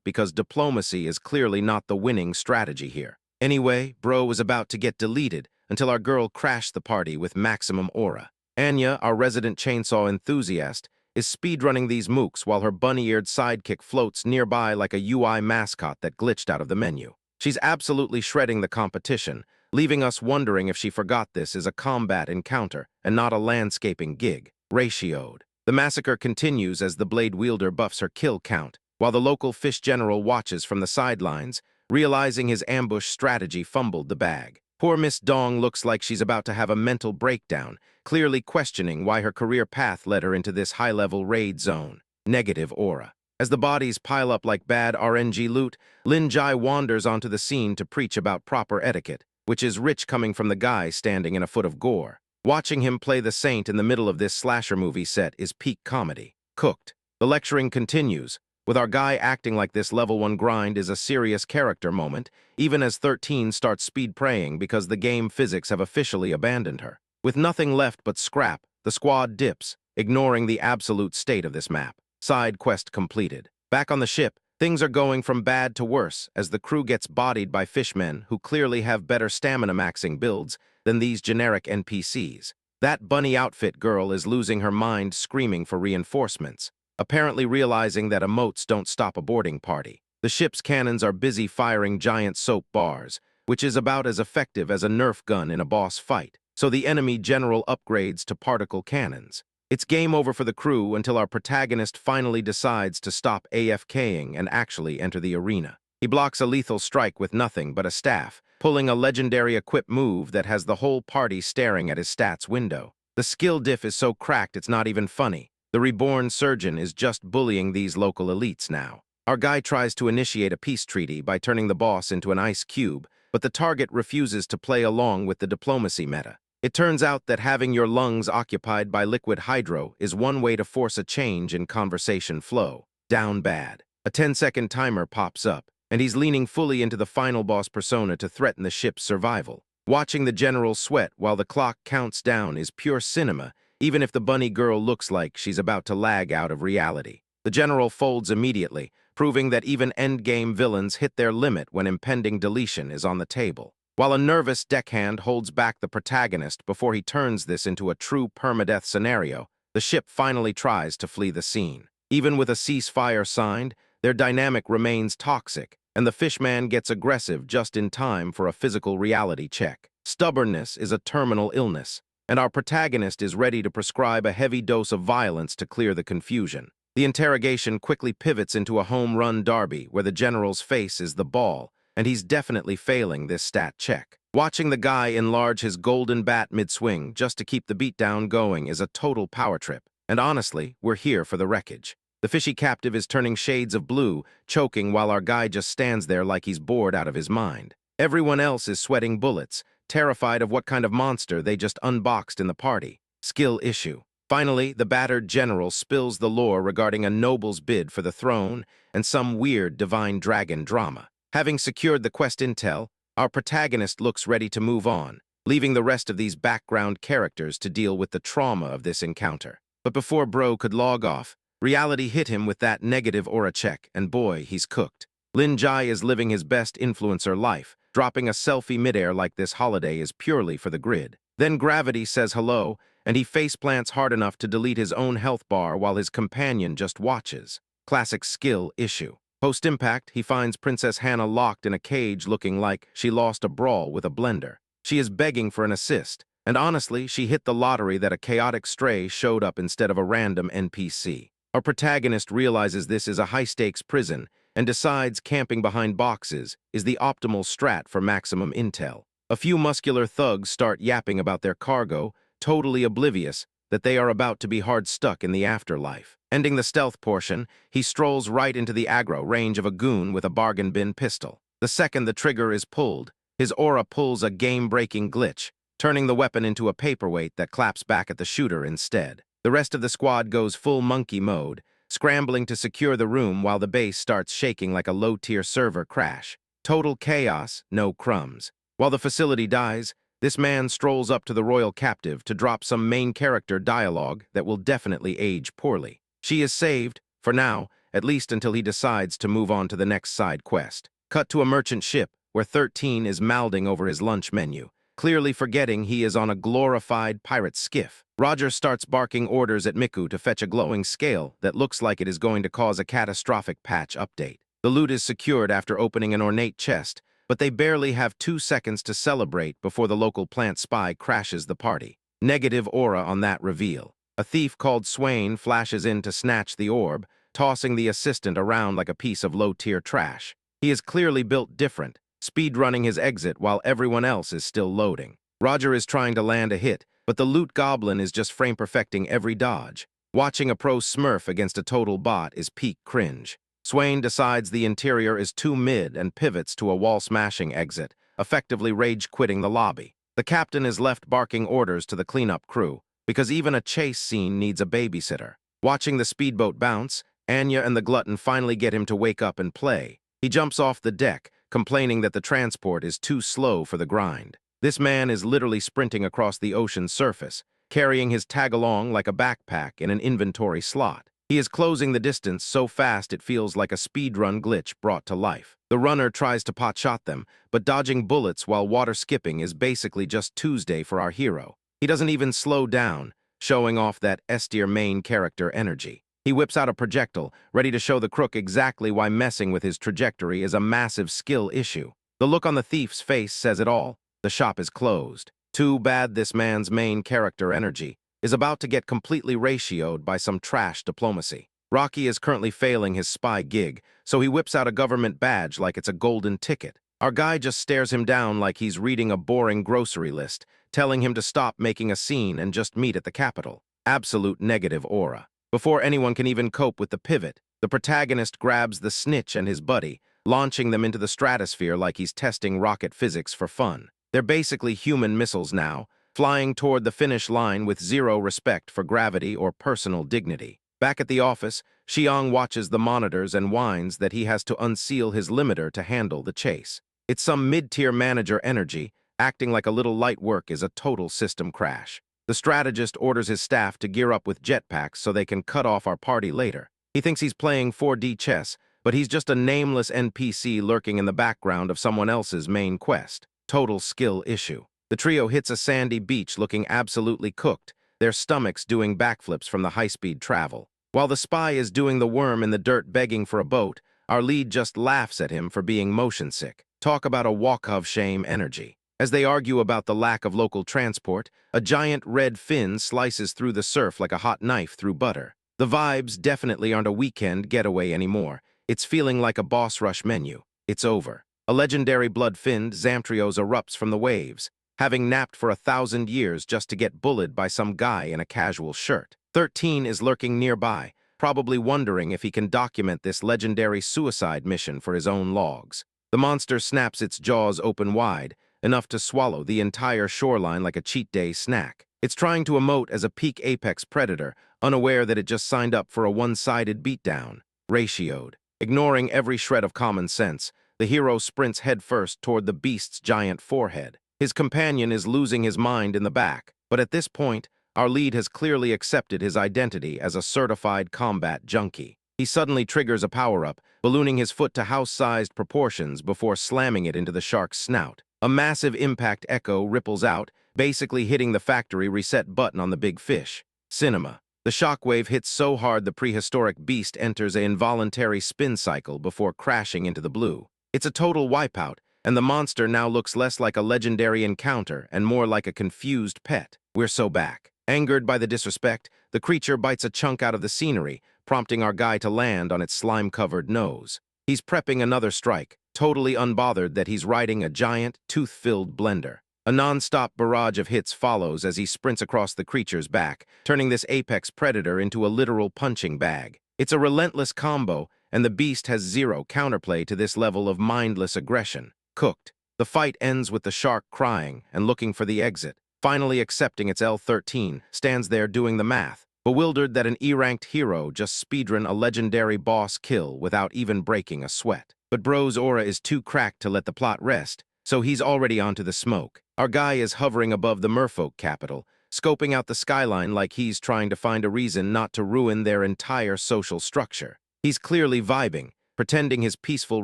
Speaker 1: because diplomacy is clearly not the winning strategy here. Anyway, bro was about to get deleted until our girl crashed the party with maximum aura. Anya, our resident chainsaw enthusiast, is speedrunning these mooks while her bunny-eared sidekick floats nearby like a UI mascot that glitched out of the menu. She's absolutely shredding the competition, leaving us wondering if she forgot this is a combat encounter and not a landscaping gig. Ratioed. The massacre continues as the blade wielder buffs her kill count, while the local fish general watches from the sidelines, realizing his ambush strategy fumbled the bag. Poor Miss Dong looks like she's about to have a mental breakdown, clearly questioning why her career path led her into this high-level raid zone. Negative aura. As the bodies pile up like bad RNG loot, Lin Jai wanders onto the scene to preach about proper etiquette, which is rich coming from the guy standing in a foot of gore. Watching him play the saint in the middle of this slasher movie set is peak comedy. Cooked. The lecturing continues, with our guy acting like this level 1 grind is a serious character moment, even as 13 starts speed praying because the game physics have officially abandoned her. With nothing left but scrap, the squad dips, ignoring the absolute state of this map. Side quest completed. Back on the ship, things are going from bad to worse as the crew gets bodied by fishmen who clearly have better stamina maxing builds than these generic NPCs. That bunny outfit girl is losing her mind screaming for reinforcements, apparently realizing that emotes don't stop a boarding party. The ship's cannons are busy firing giant soap bars, which is about as effective as a Nerf gun in a boss fight, so the enemy general upgrades to particle cannons. It's game over for the crew until our protagonist finally decides to stop AFKing and actually enter the arena. He blocks a lethal strike with nothing but a staff, pulling a legendary equip move that has the whole party staring at his stats window. The skill diff is so cracked it's not even funny. The reborn surgeon is just bullying these local elites now. Our guy tries to initiate a peace treaty by turning the boss into an ice cube, but the target refuses to play along with the diplomacy meta. It turns out that having your lungs occupied by liquid hydro is one way to force a change in conversation flow. Down bad. A 10-second timer pops up, and he's leaning fully into the final boss persona to threaten the ship's survival. Watching the general sweat while the clock counts down is pure cinema, even if the bunny girl looks like she's about to lag out of reality. The general folds immediately, proving that even endgame villains hit their limit when impending deletion is on the table. While a nervous deckhand holds back the protagonist before he turns this into a true permadeath scenario, the ship finally tries to flee the scene. Even with a ceasefire signed, their dynamic remains toxic, and the fishman gets aggressive just in time for a physical reality check. Stubbornness is a terminal illness, and our protagonist is ready to prescribe a heavy dose of violence to clear the confusion. The interrogation quickly pivots into a home-run derby where the general's face is the ball, and he's definitely failing this stat check. Watching the guy enlarge his golden bat mid-swing just to keep the beatdown going is a total power trip, and honestly, we're here for the wreckage. The fishy captive is turning shades of blue, choking while our guy just stands there like he's bored out of his mind. Everyone else is sweating bullets, terrified of what kind of monster they just unboxed in the party. Skill issue. Finally, the battered general spills the lore regarding a noble's bid for the throne and some weird divine dragon drama. Having secured the quest intel, our protagonist looks ready to move on, leaving the rest of these background characters to deal with the trauma of this encounter. But before bro could log off, reality hit him with that negative aura check, and boy, he's cooked. Lin Jai is living his best influencer life. Dropping a selfie midair like this holiday is purely for the grid. Then gravity says hello, and he faceplants hard enough to delete his own health bar while his companion just watches. Classic skill issue. Post-impact, he finds Princess Hannah locked in a cage looking like she lost a brawl with a blender. She is begging for an assist, and honestly, she hit the lottery that a chaotic stray showed up instead of a random NPC. Our protagonist realizes this is a high-stakes prison and decides camping behind boxes is the optimal strat for maximum intel. A few muscular thugs start yapping about their cargo, totally oblivious that they are about to be hard stuck in the afterlife. Ending the stealth portion, he strolls right into the aggro range of a goon with a bargain bin pistol. The second the trigger is pulled, his aura pulls a game-breaking glitch, turning the weapon into a paperweight that claps back at the shooter instead. The rest of the squad goes full monkey mode, scrambling to secure the room while the base starts shaking like a low-tier server crash. Total chaos, no crumbs. While the facility dies, this man strolls up to the royal captive to drop some main character dialogue that will definitely age poorly. She is saved, for now, at least until he decides to move on to the next side quest. Cut to a merchant ship, where 13 is mouthing over his lunch menu, clearly forgetting he is on a glorified pirate skiff. Roger starts barking orders at Miku to fetch a glowing scale that looks like it is going to cause a catastrophic patch update. The loot is secured after opening an ornate chest, but they barely have 2 seconds to celebrate before the local plant spy crashes the party. Negative aura on that reveal. A thief called Swain flashes in to snatch the orb, tossing the assistant around like a piece of low-tier trash. He is clearly built different, speedrunning his exit while everyone else is still loading. Roger is trying to land a hit, but the loot goblin is just frame-perfecting every dodge. Watching a pro smurf against a total bot is peak cringe. Swain decides the interior is too mid and pivots to a wall-smashing exit, effectively rage-quitting the lobby. The captain is left barking orders to the cleanup crew, because even a chase scene needs a babysitter. Watching the speedboat bounce, Anya and the glutton finally get him to wake up and play. He jumps off the deck, complaining that the transport is too slow for the grind. This man is literally sprinting across the ocean's surface, carrying his tag-along like a backpack in an inventory slot. He is closing the distance so fast it feels like a speedrun glitch brought to life. The runner tries to pot-shot them, but dodging bullets while water skipping is basically just Tuesday for our hero. He doesn't even slow down, showing off that S-tier main character energy. He whips out a projectile, ready to show the crook exactly why messing with his trajectory is a massive skill issue. The look on the thief's face says it all. The shop is closed. Too bad this man's main character energy is about to get completely ratioed by some trash diplomacy. Rocky is currently failing his spy gig, so he whips out a government badge like it's a golden ticket. Our guy just stares him down like he's reading a boring grocery list, telling him to stop making a scene and just meet at the Capitol. Absolute negative aura. Before anyone can even cope with the pivot, the protagonist grabs the snitch and his buddy, launching them into the stratosphere like he's testing rocket physics for fun. They're basically human missiles now, flying toward the finish line with zero respect for gravity or personal dignity. Back at the office, Xiang watches the monitors and whines that he has to unseal his limiter to handle the chase. It's some mid-tier manager energy, acting like a little light work is a total system crash. The strategist orders his staff to gear up with jetpacks so they can cut off our party later. He thinks he's playing 4D chess, but he's just a nameless NPC lurking in the background of someone else's main quest. Total skill issue. The trio hits a sandy beach looking absolutely cooked, their stomachs doing backflips from the high-speed travel. While the spy is doing the worm in the dirt begging for a boat, our lead just laughs at him for being motion sick. Talk about a walk of shame energy. As they argue about the lack of local transport, a giant red fin slices through the surf like a hot knife through butter. The vibes definitely aren't a weekend getaway anymore. It's feeling like a boss rush menu. It's over. A legendary blood-finned Zamtrios erupts from the waves, having napped for 1,000 years just to get bullied by some guy in a casual shirt. 13 is lurking nearby, probably wondering if he can document this legendary suicide mission for his own logs. The monster snaps its jaws open wide, enough to swallow the entire shoreline like a cheat day snack. It's trying to emote as a peak apex predator, unaware that it just signed up for a one-sided beatdown. Ratioed. Ignoring every shred of common sense, the hero sprints headfirst toward the beast's giant forehead. His companion is losing his mind in the back, but at this point, our lead has clearly accepted his identity as a certified combat junkie. He suddenly triggers a power-up, ballooning his foot to house-sized proportions before slamming it into the shark's snout. A massive impact echo ripples out, basically hitting the factory reset button on the big fish. Cinema. The shockwave hits so hard the prehistoric beast enters an involuntary spin cycle before crashing into the blue. It's a total wipeout, and the monster now looks less like a legendary encounter and more like a confused pet. We're so back. Angered by the disrespect, the creature bites a chunk out of the scenery, prompting our guy to land on its slime-covered nose. He's prepping another strike, totally unbothered that he's riding a giant, tooth-filled blender. A non-stop barrage of hits follows as he sprints across the creature's back, turning this apex predator into a literal punching bag. It's a relentless combo, and the beast has zero counterplay to this level of mindless aggression. Cooked. The fight ends with the shark crying and looking for the exit. Finally accepting its L13, stands there doing the math. bewildered that an E-ranked hero just speedrun a legendary boss kill without even breaking a sweat. But bro's aura is too cracked to let the plot rest, so he's already onto the smoke. Our guy is hovering above the merfolk capital, scoping out the skyline like he's trying to find a reason not to ruin their entire social structure. He's clearly vibing, pretending his peaceful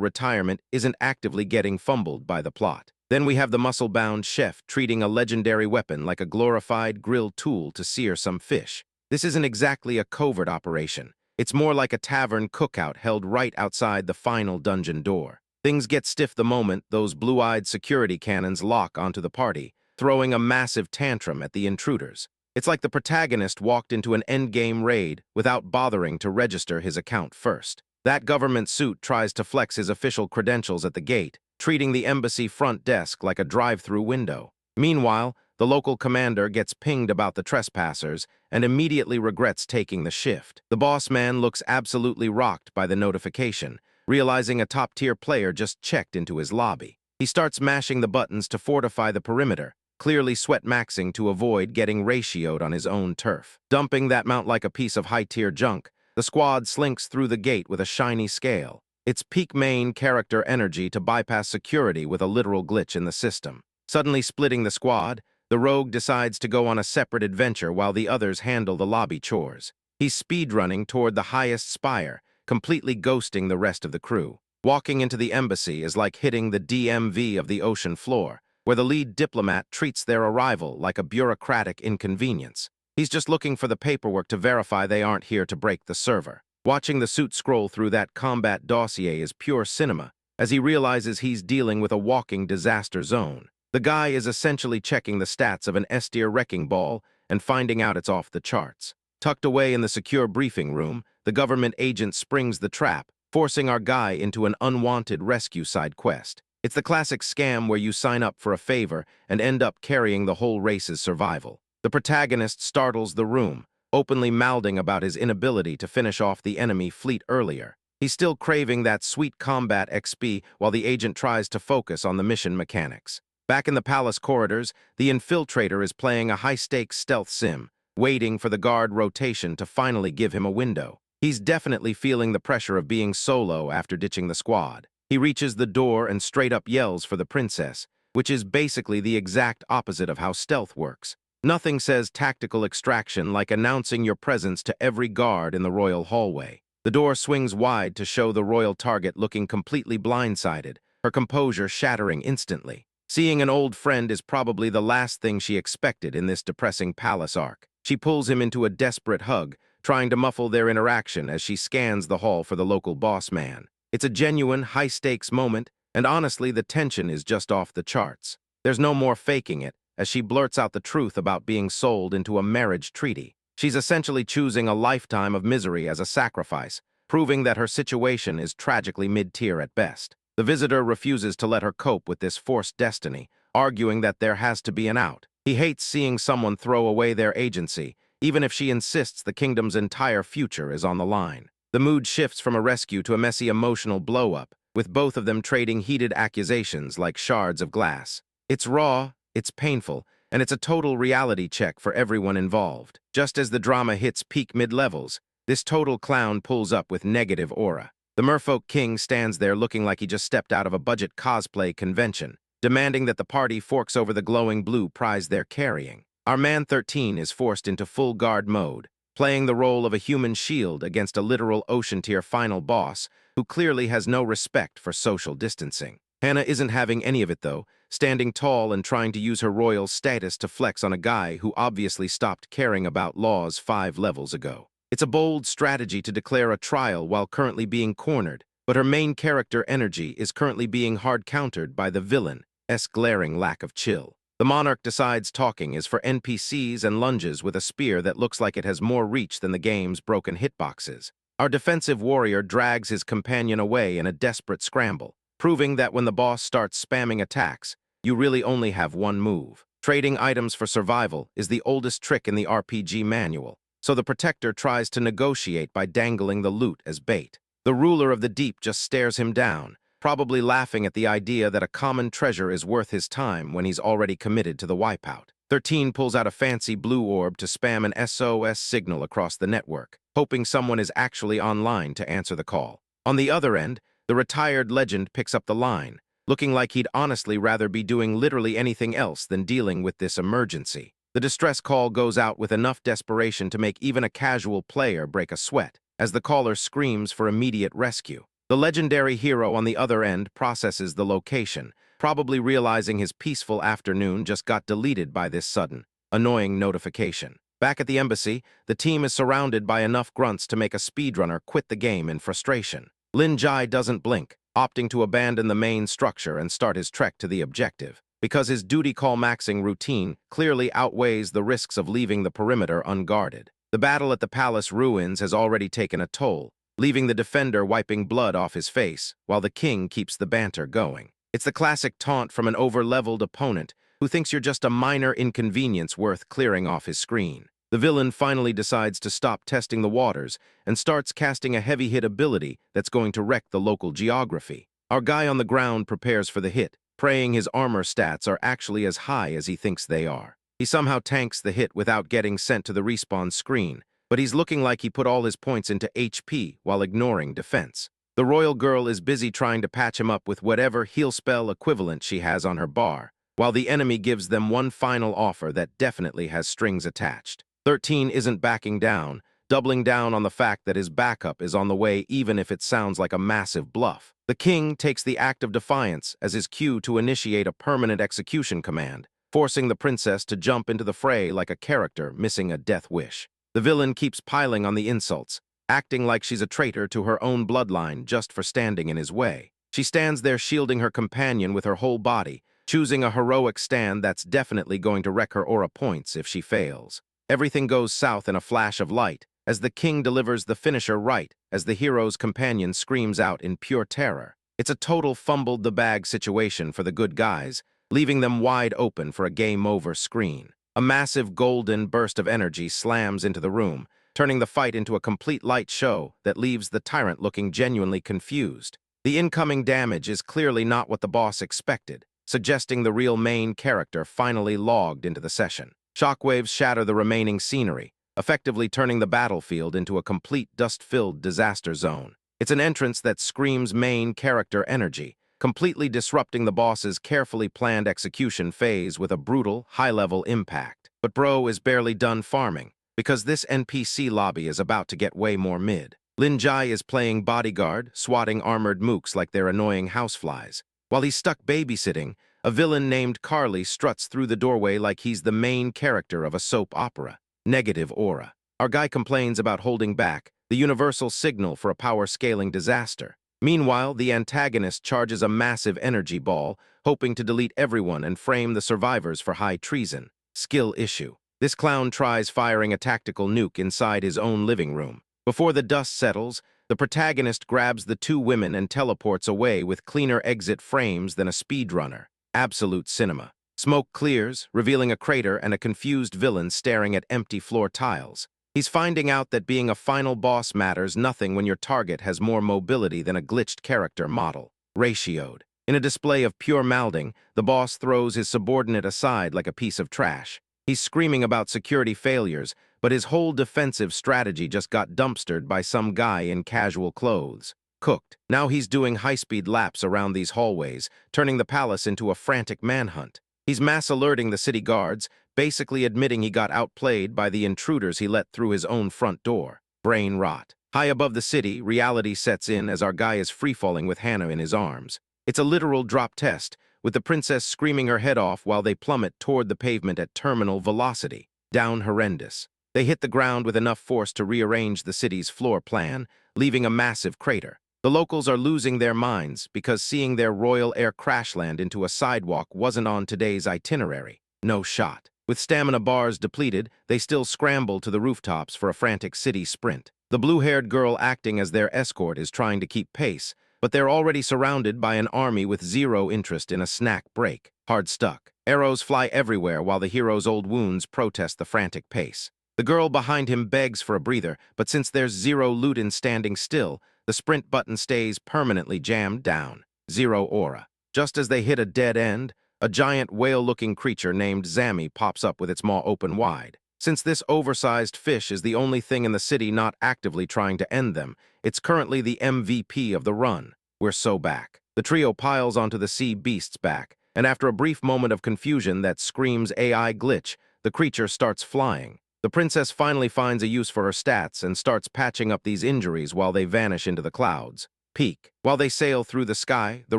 Speaker 1: retirement isn't actively getting fumbled by the plot. Then we have the muscle-bound chef treating a legendary weapon like a glorified grill tool to sear some fish. This isn't exactly a covert operation. It's more like a tavern cookout held right outside the final dungeon door. Things get stiff the moment those blue-eyed security cannons lock onto the party, throwing a massive tantrum at the intruders. It's like the protagonist walked into an endgame raid without bothering to register his account first. That government suit tries to flex his official credentials at the gate, treating the embassy front desk like a drive-through window. Meanwhile, the local commander gets pinged about the trespassers and immediately regrets taking the shift. The boss man looks absolutely rocked by the notification, realizing a top-tier player just checked into his lobby. He starts mashing the buttons to fortify the perimeter, clearly sweat-maxing to avoid getting ratioed on his own turf. Dumping that mount like a piece of high-tier junk, the squad slinks through the gate with a shiny scale. It's peak main character energy to bypass security with a literal glitch in the system. Suddenly splitting the squad, the rogue decides to go on a separate adventure while the others handle the lobby chores. He's speedrunning toward the highest spire, completely ghosting the rest of the crew. Walking into the embassy is like hitting the DMV of the ocean floor, where the lead diplomat treats their arrival like a bureaucratic inconvenience. He's just looking for the paperwork to verify they aren't here to break the server. Watching the suit scroll through that combat dossier is pure cinema, as he realizes he's dealing with a walking disaster zone. The guy is essentially checking the stats of an S-tier wrecking ball and finding out it's off the charts. Tucked away in the secure briefing room, the government agent springs the trap, forcing our guy into an unwanted rescue side quest. It's the classic scam where you sign up for a favor and end up carrying the whole race's survival. The protagonist startles the room, openly mouthing about his inability to finish off the enemy fleet earlier. He's still craving that sweet combat XP while the agent tries to focus on the mission mechanics. Back in the palace corridors, the infiltrator is playing a high-stakes stealth sim, waiting for the guard rotation to finally give him a window. He's definitely feeling the pressure of being solo after ditching the squad. He reaches the door and straight up yells for the princess, which is basically the exact opposite of how stealth works. Nothing says tactical extraction like announcing your presence to every guard in the royal hallway. The door swings wide to show the royal target looking completely blindsided, her composure shattering instantly. Seeing an old friend is probably the last thing she expected in this depressing palace arc. She pulls him into a desperate hug, trying to muffle their interaction as she scans the hall for the local boss man. It's a genuine, high-stakes moment, and honestly, the tension is just off the charts. There's no more faking it, as she blurts out the truth about being sold into a marriage treaty. She's essentially choosing a lifetime of misery as a sacrifice, proving that her situation is tragically mid-tier at best. The visitor refuses to let her cope with this forced destiny, arguing that there has to be an out. He hates seeing someone throw away their agency, even if she insists the kingdom's entire future is on the line. The mood shifts from a rescue to a messy emotional blow-up, with both of them trading heated accusations like shards of glass. It's raw, it's painful, and it's a total reality check for everyone involved. Just as the drama hits peak mid-levels, this total clown pulls up with negative aura. The Merfolk King stands there looking like he just stepped out of a budget cosplay convention, demanding that the party forks over the glowing blue prize they're carrying. Our man 13 is forced into full guard mode, playing the role of a human shield against a literal ocean-tier final boss who clearly has no respect for social distancing. Hannah isn't having any of it though, standing tall and trying to use her royal status to flex on a guy who obviously stopped caring about laws 5 levels ago. It's a bold strategy to declare a trial while currently being cornered, but her main character energy is currently being hard-countered by the villain's glaring lack of chill. The monarch decides talking is for NPCs and lunges with a spear that looks like it has more reach than the game's broken hitboxes. Our defensive warrior drags his companion away in a desperate scramble, proving that when the boss starts spamming attacks, you really only have one move. Trading items for survival is the oldest trick in the RPG manual, so the protector tries to negotiate by dangling the loot as bait. The ruler of the deep just stares him down, probably laughing at the idea that a common treasure is worth his time when he's already committed to the wipeout. 13 pulls out a fancy blue orb to spam an SOS signal across the network, hoping someone is actually online to answer the call. On the other end, the retired legend picks up the line, looking like he'd honestly rather be doing literally anything else than dealing with this emergency. The distress call goes out with enough desperation to make even a casual player break a sweat, as the caller screams for immediate rescue. The legendary hero on the other end processes the location, probably realizing his peaceful afternoon just got deleted by this sudden, annoying notification. Back at the embassy, the team is surrounded by enough grunts to make a speedrunner quit the game in frustration. Lin Jai doesn't blink, opting to abandon the main structure and start his trek to the objective, because his duty call maxing routine clearly outweighs the risks of leaving the perimeter unguarded. The battle at the palace ruins has already taken a toll, leaving the defender wiping blood off his face, while the king keeps the banter going. It's the classic taunt from an over-leveled opponent who thinks you're just a minor inconvenience worth clearing off his screen. The villain finally decides to stop testing the waters and starts casting a heavy-hit ability that's going to wreck the local geography. Our guy on the ground prepares for the hit, praying his armor stats are actually as high as he thinks they are. He somehow tanks the hit without getting sent to the respawn screen, but he's looking like he put all his points into HP while ignoring defense. The royal girl is busy trying to patch him up with whatever heal spell equivalent she has on her bar, while the enemy gives them one final offer that definitely has strings attached. 13 isn't backing down, doubling down on the fact that his backup is on the way even if it sounds like a massive bluff. The king takes the act of defiance as his cue to initiate a permanent execution command, forcing the princess to jump into the fray like a character missing a death wish. The villain keeps piling on the insults, acting like she's a traitor to her own bloodline just for standing in his way. She stands there shielding her companion with her whole body, choosing a heroic stand that's definitely going to wreck her aura points if she fails. Everything goes south in a flash of light, as the king delivers the finisher right as the hero's companion screams out in pure terror. It's a total fumbled-the-bag situation for the good guys, leaving them wide open for a game-over screen. A massive golden burst of energy slams into the room, turning the fight into a complete light show that leaves the tyrant looking genuinely confused. The incoming damage is clearly not what the boss expected, suggesting the real main character finally logged into the session. Shockwaves shatter the remaining scenery, effectively turning the battlefield into a complete dust-filled disaster zone. It's an entrance that screams main character energy, completely disrupting the boss's carefully planned execution phase with a brutal, high-level impact. But bro is barely done farming, because this NPC lobby is about to get way more mid. Lin Jai is playing bodyguard, swatting armored mooks like they're annoying houseflies. While he's stuck babysitting, a villain named Carly struts through the doorway like he's the main character of a soap opera. Negative aura. Our guy complains about holding back, the universal signal for a power-scaling disaster. Meanwhile, the antagonist charges a massive energy ball, hoping to delete everyone and frame the survivors for high treason. Skill issue. This clown tries firing a tactical nuke inside his own living room. Before the dust settles, the protagonist grabs the two women and teleports away with cleaner exit frames than a speedrunner. Absolute cinema. Smoke clears, revealing a crater and a confused villain staring at empty floor tiles. He's finding out that being a final boss matters nothing when your target has more mobility than a glitched character model. Ratioed. In a display of pure malding, the boss throws his subordinate aside like a piece of trash. He's screaming about security failures, but his whole defensive strategy just got dumpstered by some guy in casual clothes. Cooked. Now he's doing high-speed laps around these hallways, turning the palace into a frantic manhunt. He's mass alerting the city guards, basically admitting he got outplayed by the intruders he let through his own front door. Brain rot. High above the city, reality sets in as our guy is free-falling with Hannah in his arms. It's a literal drop test, with the princess screaming her head off while they plummet toward the pavement at terminal velocity. Down horrendous. They hit the ground with enough force to rearrange the city's floor plan, leaving a massive crater. The locals are losing their minds because seeing their royal air crash land into a sidewalk wasn't on today's itinerary. No shot. With stamina bars depleted, they still scramble to the rooftops for a frantic city sprint. The blue-haired girl acting as their escort is trying to keep pace, but they're already surrounded by an army with zero interest in a snack break. Hard stuck. Arrows fly everywhere while the hero's old wounds protest the frantic pace. The girl behind him begs for a breather, but since there's zero loot in standing still, the sprint button stays permanently jammed down. Zero aura. Just as they hit a dead end, a giant whale-looking creature named Zammy pops up with its maw open wide. Since this oversized fish is the only thing in the city not actively trying to end them, it's currently the MVP of the run. We're so back. The trio piles onto the sea beast's back, and after a brief moment of confusion that screams AI glitch, the creature starts flying. The princess finally finds a use for her stats and starts patching up these injuries while they vanish into the clouds. Peak. While they sail through the sky, the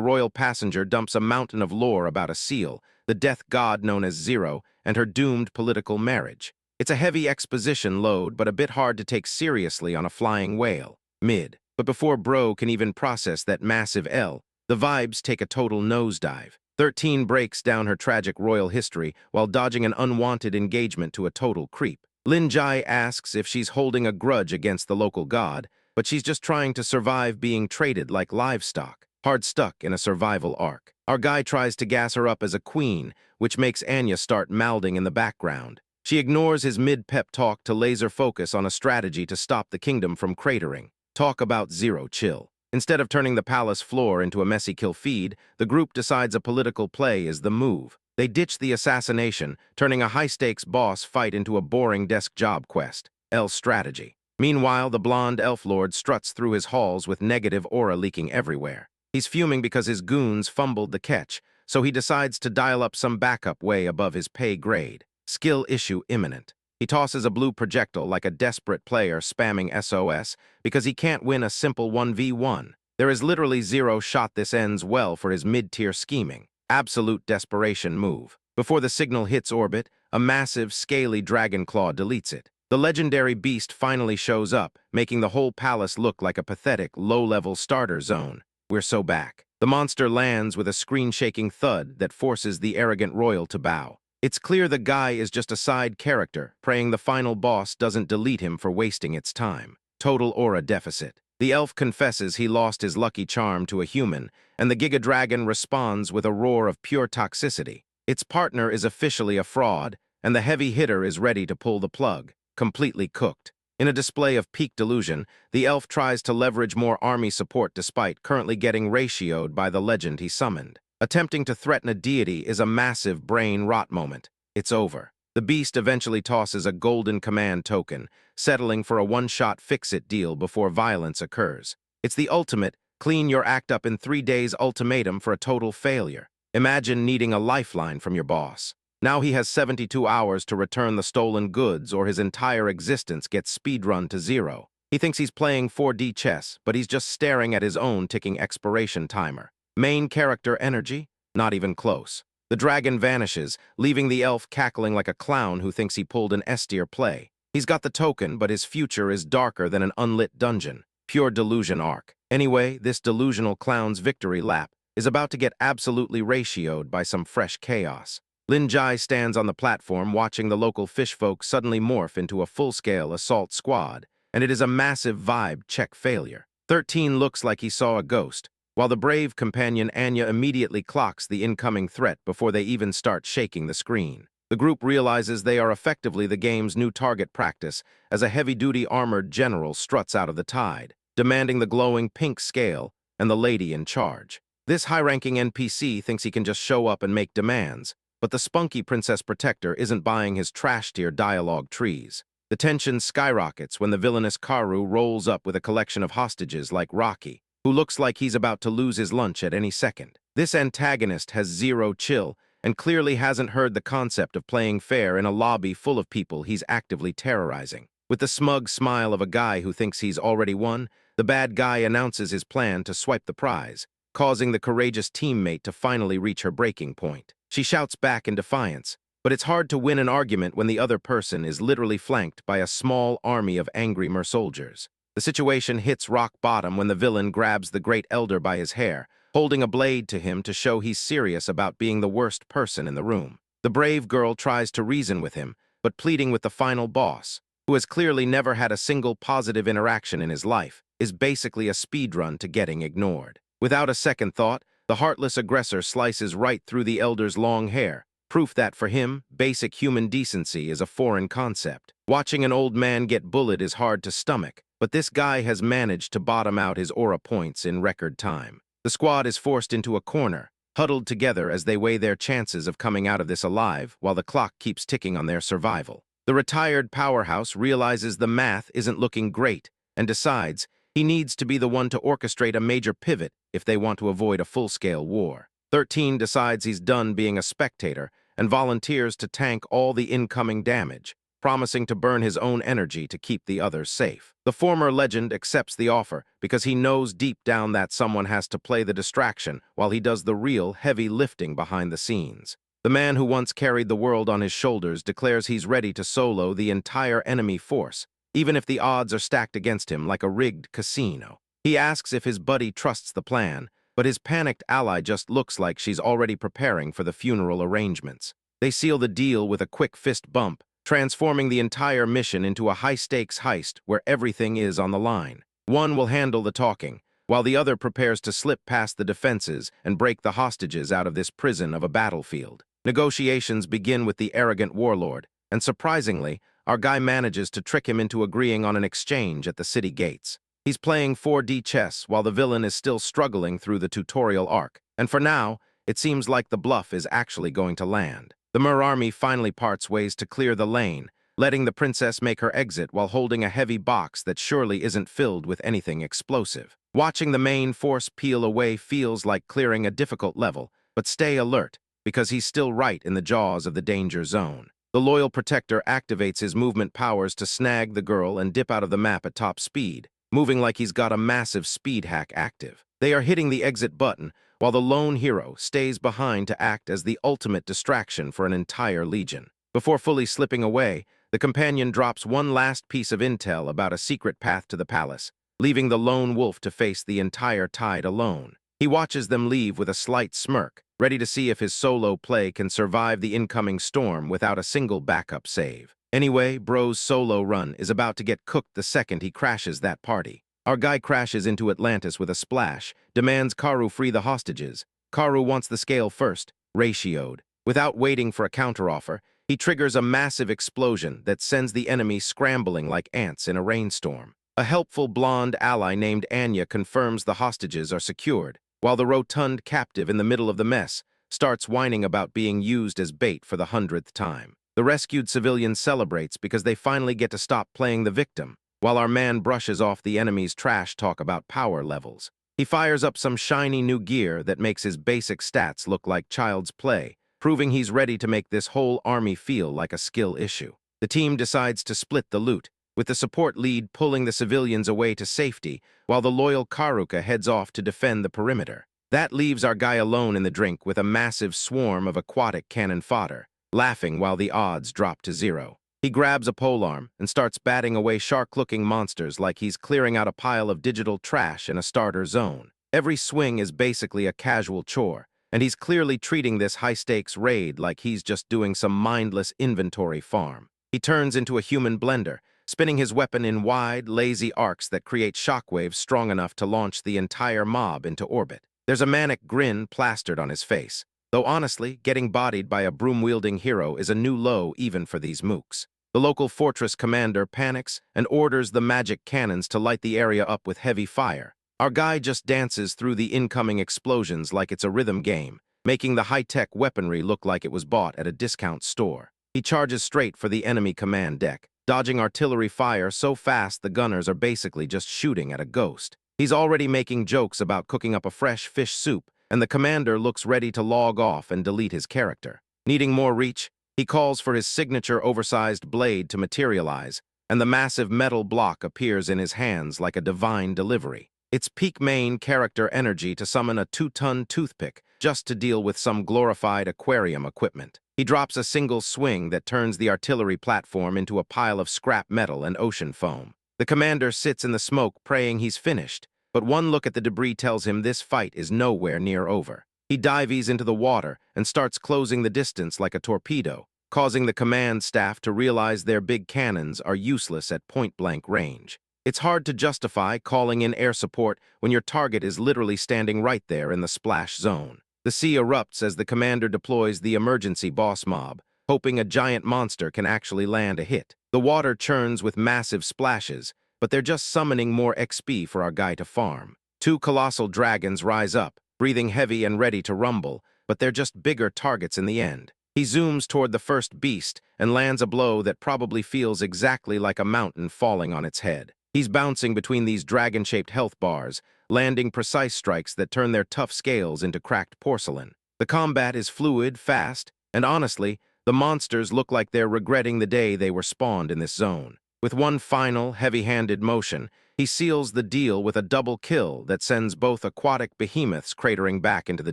Speaker 1: royal passenger dumps a mountain of lore about a seal, the death god known as Zero, and her doomed political marriage. It's a heavy exposition load, but a bit hard to take seriously on a flying whale. Mid. But before Bro can even process that massive L, the vibes take a total nosedive. 13 breaks down her tragic royal history while dodging an unwanted engagement to a total creep. Lin Jai asks if she's holding a grudge against the local god, but she's just trying to survive being traded like livestock, hard stuck in a survival arc. Our guy tries to gas her up as a queen, which makes Anya start mouthing in the background. She ignores his mid-pep talk to laser focus on a strategy to stop the kingdom from cratering. Talk about zero chill. Instead of turning the palace floor into a messy kill feed, the group decides a political play is the move. They ditch the assassination, turning a high-stakes boss fight into a boring desk job quest. L's strategy. Meanwhile, the blonde elf lord struts through his halls with negative aura leaking everywhere. He's fuming because his goons fumbled the catch, so he decides to dial up some backup way above his pay grade. Skill issue imminent. He tosses a blue projectile like a desperate player spamming SOS because he can't win a simple 1v1. There is literally zero shot this ends well for his mid-tier scheming. Absolute desperation move. Before the signal hits orbit, a massive, scaly dragon claw deletes it. The legendary beast finally shows up, making the whole palace look like a pathetic, low-level starter zone. We're so back. The monster lands with a screen-shaking thud that forces the arrogant royal to bow. It's clear the guy is just a side character, praying the final boss doesn't delete him for wasting its time. Total aura deficit. The elf confesses he lost his lucky charm to a human, and the Giga Dragon responds with a roar of pure toxicity. Its partner is officially a fraud, and the heavy hitter is ready to pull the plug. Completely cooked. In a display of peak delusion, the elf tries to leverage more army support despite currently getting ratioed by the legend he summoned. Attempting to threaten a deity is a massive brain rot moment. It's over. The beast eventually tosses a golden command token, settling for a one-shot fix-it deal before violence occurs. It's the ultimate, clean your act up in 3 days ultimatum for a total failure. Imagine needing a lifeline from your boss. Now he has 72 hours to return the stolen goods or his entire existence gets speedrun to zero. He thinks he's playing 4D chess, but he's just staring at his own ticking expiration timer. Main character energy? Not even close. The dragon vanishes, leaving the elf cackling like a clown who thinks he pulled an S-tier play. He's got the token, but his future is darker than an unlit dungeon. Pure delusion arc. Anyway, this delusional clown's victory lap is about to get absolutely ratioed by some fresh chaos. Lin Jai stands on the platform watching the local fishfolk suddenly morph into a full-scale assault squad, and it is a massive vibe check failure. 13 looks like he saw a ghost, while the brave companion Anya immediately clocks the incoming threat before they even start shaking the screen. The group realizes they are effectively the game's new target practice as a heavy-duty armored general struts out of the tide, demanding the glowing pink scale and the lady in charge. This high-ranking NPC thinks he can just show up and make demands, but the spunky Princess Protector isn't buying his trash-tier dialogue trees. The tension skyrockets when the villainous Karu rolls up with a collection of hostages like Rocky, who looks like he's about to lose his lunch at any second. This antagonist has zero chill and clearly hasn't heard the concept of playing fair in a lobby full of people he's actively terrorizing. With the smug smile of a guy who thinks he's already won, the bad guy announces his plan to swipe the prize, causing the courageous teammate to finally reach her breaking point. She shouts back in defiance, but it's hard to win an argument when the other person is literally flanked by a small army of angry mer-soldiers. The situation hits rock bottom when the villain grabs the Great Elder by his hair, holding a blade to him to show he's serious about being the worst person in the room. The brave girl tries to reason with him, but pleading with the final boss, who has clearly never had a single positive interaction in his life, is basically a speedrun to getting ignored. Without a second thought, the heartless aggressor slices right through the elder's long hair, proof that for him, basic human decency is a foreign concept. Watching an old man get bullied is hard to stomach, but this guy has managed to bottom out his aura points in record time. The squad is forced into a corner, huddled together as they weigh their chances of coming out of this alive while the clock keeps ticking on their survival. The retired powerhouse realizes the math isn't looking great and decides he needs to be the one to orchestrate a major pivot if they want to avoid a full-scale war. 13 decides he's done being a spectator and volunteers to tank all the incoming damage, promising to burn his own energy to keep the others safe. The former legend accepts the offer because he knows deep down that someone has to play the distraction while he does the real heavy lifting behind the scenes. The man who once carried the world on his shoulders declares he's ready to solo the entire enemy force, even if the odds are stacked against him like a rigged casino. He asks if his buddy trusts the plan, but his panicked ally just looks like she's already preparing for the funeral arrangements. They seal the deal with a quick fist bump, transforming the entire mission into a high-stakes heist where everything is on the line. One will handle the talking, while the other prepares to slip past the defenses and break the hostages out of this prison of a battlefield. Negotiations begin with the arrogant warlord, and surprisingly, our guy manages to trick him into agreeing on an exchange at the city gates. He's playing 4D chess while the villain is still struggling through the tutorial arc, and for now, it seems like the bluff is actually going to land. The Mer army finally parts ways to clear the lane, letting the princess make her exit while holding a heavy box that surely isn't filled with anything explosive. Watching the main force peel away feels like clearing a difficult level, but stay alert, because he's still right in the jaws of the danger zone. The loyal protector activates his movement powers to snag the girl and dip out of the map at top speed, moving like he's got a massive speed hack active. They are hitting the exit button, while the lone hero stays behind to act as the ultimate distraction for an entire legion. Before fully slipping away, the companion drops one last piece of intel about a secret path to the palace, leaving the lone wolf to face the entire tide alone. He watches them leave with a slight smirk, ready to see if his solo play can survive the incoming storm without a single backup save. Anyway, Bro's solo run is about to get cooked the second he crashes that party. Our guy crashes into Atlantis with a splash, demands Karu free the hostages. Karu wants the scale first, ratioed. Without waiting for a counteroffer, he triggers a massive explosion that sends the enemy scrambling like ants in a rainstorm. A helpful blonde ally named Anya confirms the hostages are secured, while the rotund captive in the middle of the mess starts whining about being used as bait for the 100th time. The rescued civilian celebrates because they finally get to stop playing the victim, while our man brushes off the enemy's trash talk about power levels. He fires up some shiny new gear that makes his basic stats look like child's play, proving he's ready to make this whole army feel like a skill issue. The team decides to split the loot, with the support lead pulling the civilians away to safety, while the loyal Karuka heads off to defend the perimeter. That leaves our guy alone in the drink with a massive swarm of aquatic cannon fodder, laughing while the odds drop to 0. He grabs a polearm and starts batting away shark-looking monsters like he's clearing out a pile of digital trash in a starter zone. Every swing is basically a casual chore, and he's clearly treating this high-stakes raid like he's just doing some mindless inventory farm. He turns into a human blender, spinning his weapon in wide, lazy arcs that create shockwaves strong enough to launch the entire mob into orbit. There's a manic grin plastered on his face, though honestly, getting bodied by a broom-wielding hero is a new low even for these mooks. The local fortress commander panics and orders the magic cannons to light the area up with heavy fire. Our guy just dances through the incoming explosions like it's a rhythm game, making the high-tech weaponry look like it was bought at a discount store. He charges straight for the enemy command deck, dodging artillery fire so fast the gunners are basically just shooting at a ghost. He's already making jokes about cooking up a fresh fish soup, and the commander looks ready to log off and delete his character. Needing more reach, he calls for his signature oversized blade to materialize, and the massive metal block appears in his hands like a divine delivery. It's peak main character energy to summon a 2-ton toothpick just to deal with some glorified aquarium equipment. He drops a single swing that turns the artillery platform into a pile of scrap metal and ocean foam. The commander sits in the smoke praying he's finished, but one look at the debris tells him this fight is nowhere near over. He dives into the water and starts closing the distance like a torpedo, causing the command staff to realize their big cannons are useless at point-blank range. It's hard to justify calling in air support when your target is literally standing right there in the splash zone. The sea erupts as the commander deploys the emergency boss mob, hoping a giant monster can actually land a hit. The water churns with massive splashes, but they're just summoning more XP for our guy to farm. 2 colossal dragons rise up, breathing heavy and ready to rumble, but they're just bigger targets in the end. He zooms toward the first beast and lands a blow that probably feels exactly like a mountain falling on its head. He's bouncing between these dragon-shaped health bars, landing precise strikes that turn their tough scales into cracked porcelain. The combat is fluid, fast, and honestly, the monsters look like they're regretting the day they were spawned in this zone. With one final, heavy-handed motion, he seals the deal with a double kill that sends both aquatic behemoths cratering back into the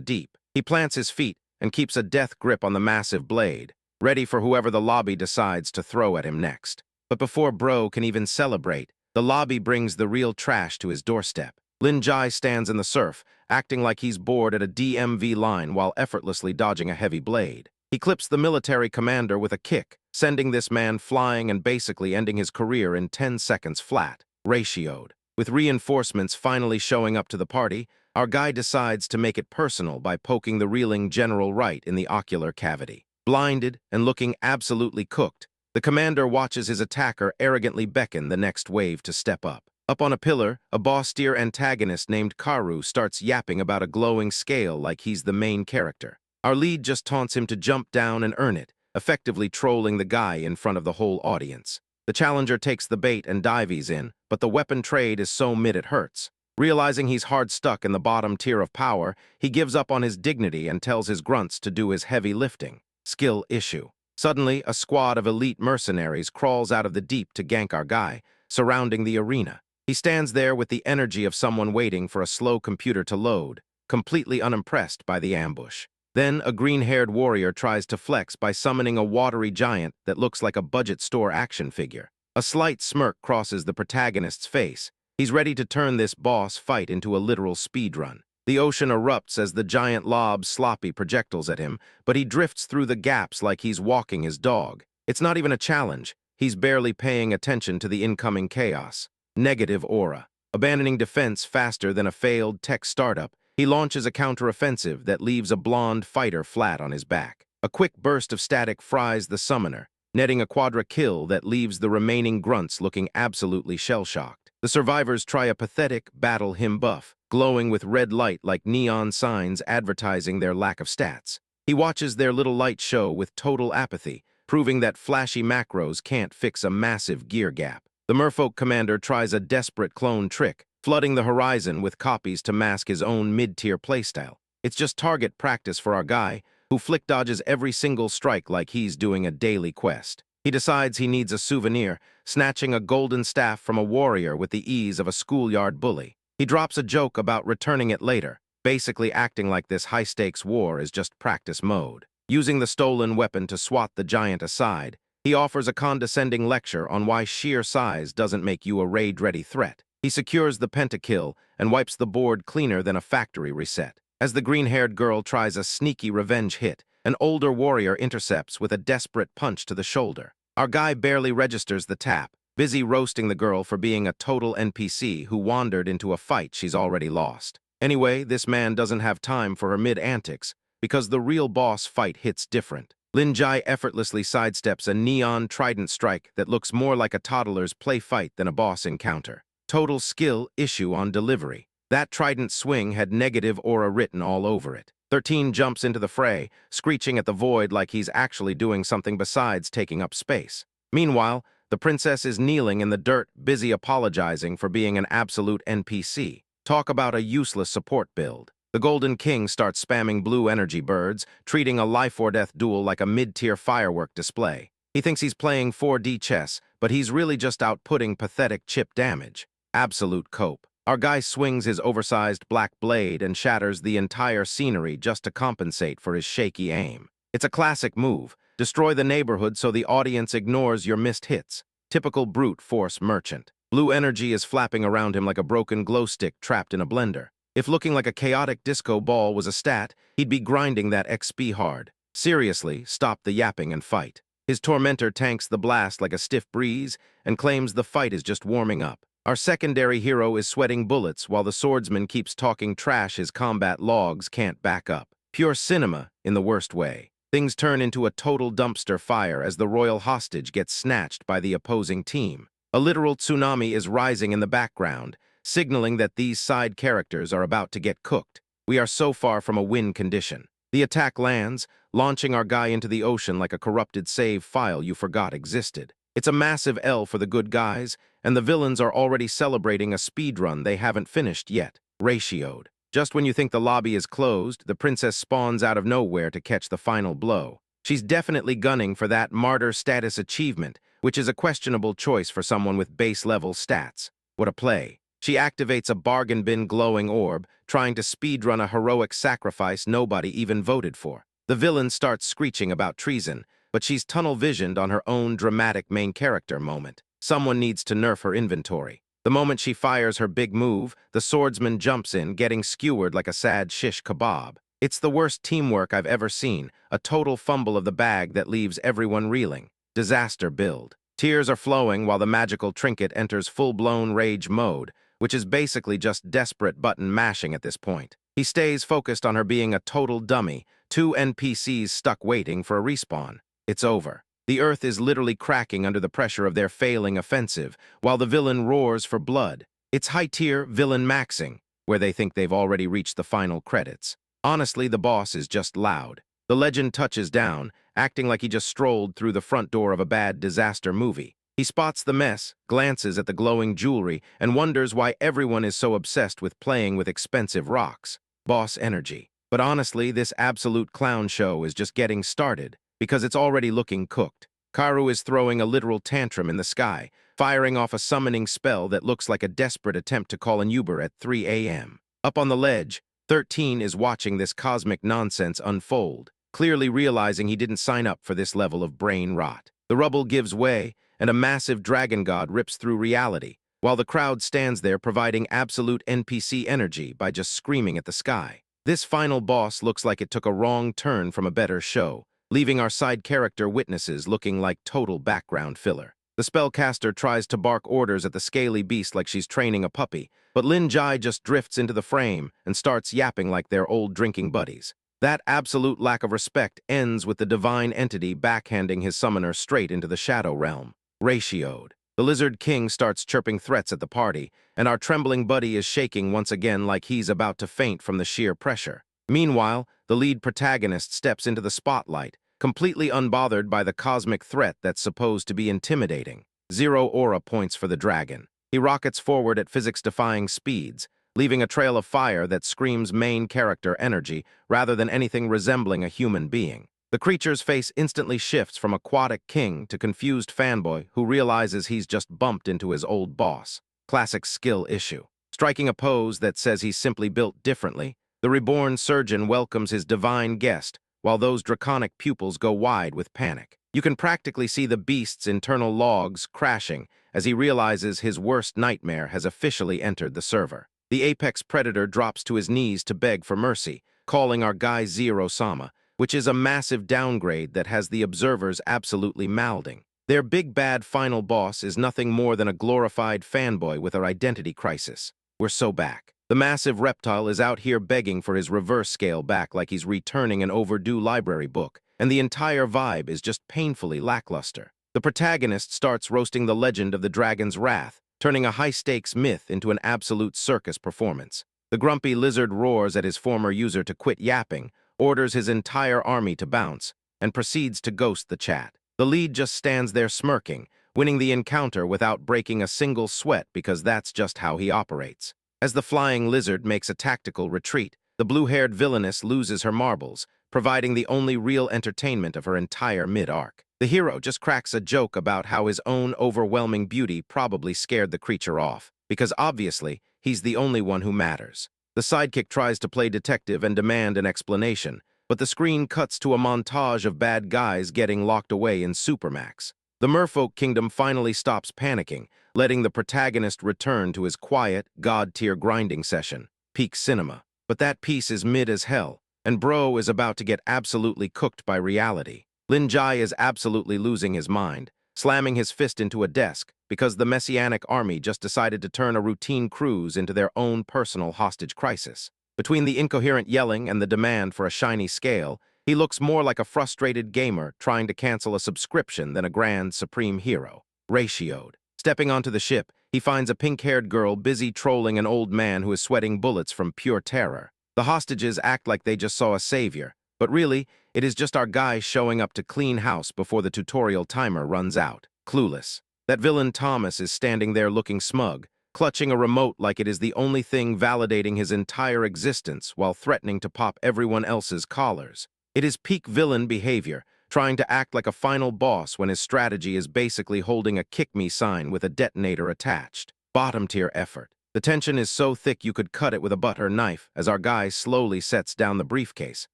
Speaker 1: deep. He plants his feet and keeps a death grip on the massive blade, ready for whoever the lobby decides to throw at him next. But before Bro can even celebrate, the lobby brings the real trash to his doorstep. Lin Jai stands in the surf, acting like he's bored at a DMV line while effortlessly dodging a heavy blade. He clips the military commander with a kick, sending this man flying and basically ending his career in 10 seconds flat, ratioed. With reinforcements finally showing up to the party, our guy decides to make it personal by poking the reeling General right in the ocular cavity. Blinded and looking absolutely cooked, the commander watches his attacker arrogantly beckon the next wave to step up. Up on a pillar, a boss-tier antagonist named Karu starts yapping about a glowing scale like he's the main character. Our lead just taunts him to jump down and earn it, effectively trolling the guy in front of the whole audience. The challenger takes the bait and dives in, but the weapon trade is so mid it hurts. Realizing he's hard stuck in the bottom tier of power, he gives up on his dignity and tells his grunts to do his heavy lifting. Skill issue. Suddenly, a squad of elite mercenaries crawls out of the deep to gank our guy, surrounding the arena. He stands there with the energy of someone waiting for a slow computer to load, completely unimpressed by the ambush. Then a green-haired warrior tries to flex by summoning a watery giant that looks like a budget store action figure. A slight smirk crosses the protagonist's face. He's ready to turn this boss fight into a literal speedrun. The ocean erupts as the giant lobs sloppy projectiles at him, but he drifts through the gaps like he's walking his dog. It's not even a challenge. He's barely paying attention to the incoming chaos. Negative aura. Abandoning defense faster than a failed tech startup, he launches a counteroffensive that leaves a blonde fighter flat on his back. A quick burst of static fries the summoner, netting a quadra kill that leaves the remaining grunts looking absolutely shell-shocked. The survivors try a pathetic battle him buff, glowing with red light like neon signs advertising their lack of stats. He watches their little light show with total apathy, proving that flashy macros can't fix a massive gear gap. The merfolk commander tries a desperate clone trick, flooding the horizon with copies to mask his own mid-tier playstyle. It's just target practice for our guy, who flick dodges every single strike like he's doing a daily quest. He decides he needs a souvenir, snatching a golden staff from a warrior with the ease of a schoolyard bully. He drops a joke about returning it later, basically acting like this high-stakes war is just practice mode. Using the stolen weapon to swat the giant aside, he offers a condescending lecture on why sheer size doesn't make you a raid-ready threat. He secures the pentakill and wipes the board cleaner than a factory reset. As the green-haired girl tries a sneaky revenge hit, an older warrior intercepts with a desperate punch to the shoulder. Our guy barely registers the tap, busy roasting the girl for being a total NPC who wandered into a fight she's already lost. Anyway, this man doesn't have time for her mid-antics, because the real boss fight hits different. Lin Jai effortlessly sidesteps a neon trident strike that looks more like a toddler's play fight than a boss encounter. Total skill issue on delivery. That trident swing had negative aura written all over it. 13 jumps into the fray, screeching at the void like he's actually doing something besides taking up space. Meanwhile, the princess is kneeling in the dirt, busy apologizing for being an absolute NPC. Talk about a useless support build. The Golden King starts spamming blue energy birds, treating a life-or-death duel like a mid-tier firework display. He thinks he's playing 4D chess, but he's really just outputting pathetic chip damage. Absolute cope. Our guy swings his oversized black blade and shatters the entire scenery just to compensate for his shaky aim. It's a classic move. Destroy the neighborhood so the audience ignores your missed hits. Typical brute force merchant. Blue energy is flapping around him like a broken glow stick trapped in a blender. If looking like a chaotic disco ball was a stat, he'd be grinding that XP hard. Seriously, stop the yapping and fight. His tormentor tanks the blast like a stiff breeze and claims the fight is just warming up. Our secondary hero is sweating bullets while the swordsman keeps talking trash his combat logs can't back up. Pure cinema in the worst way. Things turn into a total dumpster fire as the royal hostage gets snatched by the opposing team. A literal tsunami is rising in the background, signaling that these side characters are about to get cooked. We are so far from a win condition. The attack lands, launching our guy into the ocean like a corrupted save file you forgot existed. It's a massive L for the good guys, and the villains are already celebrating a speedrun they haven't finished yet. Ratioed. Just when you think the lobby is closed, the princess spawns out of nowhere to catch the final blow. She's definitely gunning for that martyr status achievement, which is a questionable choice for someone with base-level stats. What a play. She activates a bargain bin glowing orb, trying to speedrun a heroic sacrifice nobody even voted for. The villain starts screeching about treason, but she's tunnel-visioned on her own dramatic main character moment. Someone needs to nerf her inventory. The moment she fires her big move, the swordsman jumps in, getting skewered like a sad shish kebab. It's the worst teamwork I've ever seen, a total fumble of the bag that leaves everyone reeling. Disaster build. Tears are flowing while the magical trinket enters full-blown rage mode, which is basically just desperate button mashing at this point. He stays focused on her being a total dummy, 2 NPCs stuck waiting for a respawn. It's over. The earth is literally cracking under the pressure of their failing offensive, while the villain roars for blood. It's high-tier villain maxing, where they think they've already reached the final credits. Honestly, the boss is just loud. The legend touches down, acting like he just strolled through the front door of a bad disaster movie. He spots the mess, glances at the glowing jewelry, and wonders why everyone is so obsessed with playing with expensive rocks. Boss energy. But honestly, this absolute clown show is just getting started, because it's already looking cooked. Karu is throwing a literal tantrum in the sky, firing off a summoning spell that looks like a desperate attempt to call an Uber at 3 a.m. Up on the ledge, 13 is watching this cosmic nonsense unfold, clearly realizing he didn't sign up for this level of brain rot. The rubble gives way, and a massive dragon god rips through reality, while the crowd stands there providing absolute NPC energy by just screaming at the sky. This final boss looks like it took a wrong turn from a better show, leaving our side character witnesses looking like total background filler. The spellcaster tries to bark orders at the scaly beast like she's training a puppy, but Lin Jai just drifts into the frame and starts yapping like they're old drinking buddies. That absolute lack of respect ends with the divine entity backhanding his summoner straight into the shadow realm. Ratioed. The Lizard King starts chirping threats at the party, and our trembling buddy is shaking once again like he's about to faint from the sheer pressure. Meanwhile, the lead protagonist steps into the spotlight, completely unbothered by the cosmic threat that's supposed to be intimidating. 0 aura points for the dragon. He rockets forward at physics-defying speeds, leaving a trail of fire that screams main character energy rather than anything resembling a human being. The creature's face instantly shifts from aquatic king to confused fanboy who realizes he's just bumped into his old boss. Classic skill issue. Striking a pose that says he's simply built differently, the reborn surgeon welcomes his divine guest, while those draconic pupils go wide with panic. You can practically see the beast's internal logs crashing as he realizes his worst nightmare has officially entered the server. The apex predator drops to his knees to beg for mercy, calling our guy Zero-sama, which is a massive downgrade that has the observers absolutely mouthing. Their big bad final boss is nothing more than a glorified fanboy with an identity crisis. We're so back. The massive reptile is out here begging for his reverse scale back like he's returning an overdue library book, and the entire vibe is just painfully lackluster. The protagonist starts roasting the legend of the dragon's wrath, turning a high-stakes myth into an absolute circus performance. The grumpy lizard roars at his former user to quit yapping, orders his entire army to bounce, and proceeds to ghost the chat. The lead just stands there smirking, winning the encounter without breaking a single sweat because that's just how he operates. As the flying lizard makes a tactical retreat, the blue-haired villainess loses her marbles, providing the only real entertainment of her entire mid-arc. The hero just cracks a joke about how his own overwhelming beauty probably scared the creature off, because obviously, he's the only one who matters. The sidekick tries to play detective and demand an explanation, but the screen cuts to a montage of bad guys getting locked away in Supermax. The Merfolk Kingdom finally stops panicking, letting the protagonist return to his quiet, god-tier grinding session, peak cinema. But that piece is mid as hell, and bro is about to get absolutely cooked by reality. Lin Jai is absolutely losing his mind, slamming his fist into a desk because the Messianic army just decided to turn a routine cruise into their own personal hostage crisis. Between the incoherent yelling and the demand for a shiny scale, he looks more like a frustrated gamer trying to cancel a subscription than a grand supreme hero. Ratioed. Stepping onto the ship, he finds a pink-haired girl busy trolling an old man who is sweating bullets from pure terror. The hostages act like they just saw a savior, But really, it is just our guy showing up to clean house before the tutorial timer runs out. Clueless. That villain Thomas is standing there looking smug, clutching a remote like it is the only thing validating his entire existence while threatening to pop everyone else's collars. It is peak villain behavior, trying to act like a final boss when his strategy is basically holding a kick-me sign with a detonator attached. Bottom-tier effort. The tension is so thick you could cut it with a butter knife as our guy slowly sets down the briefcase,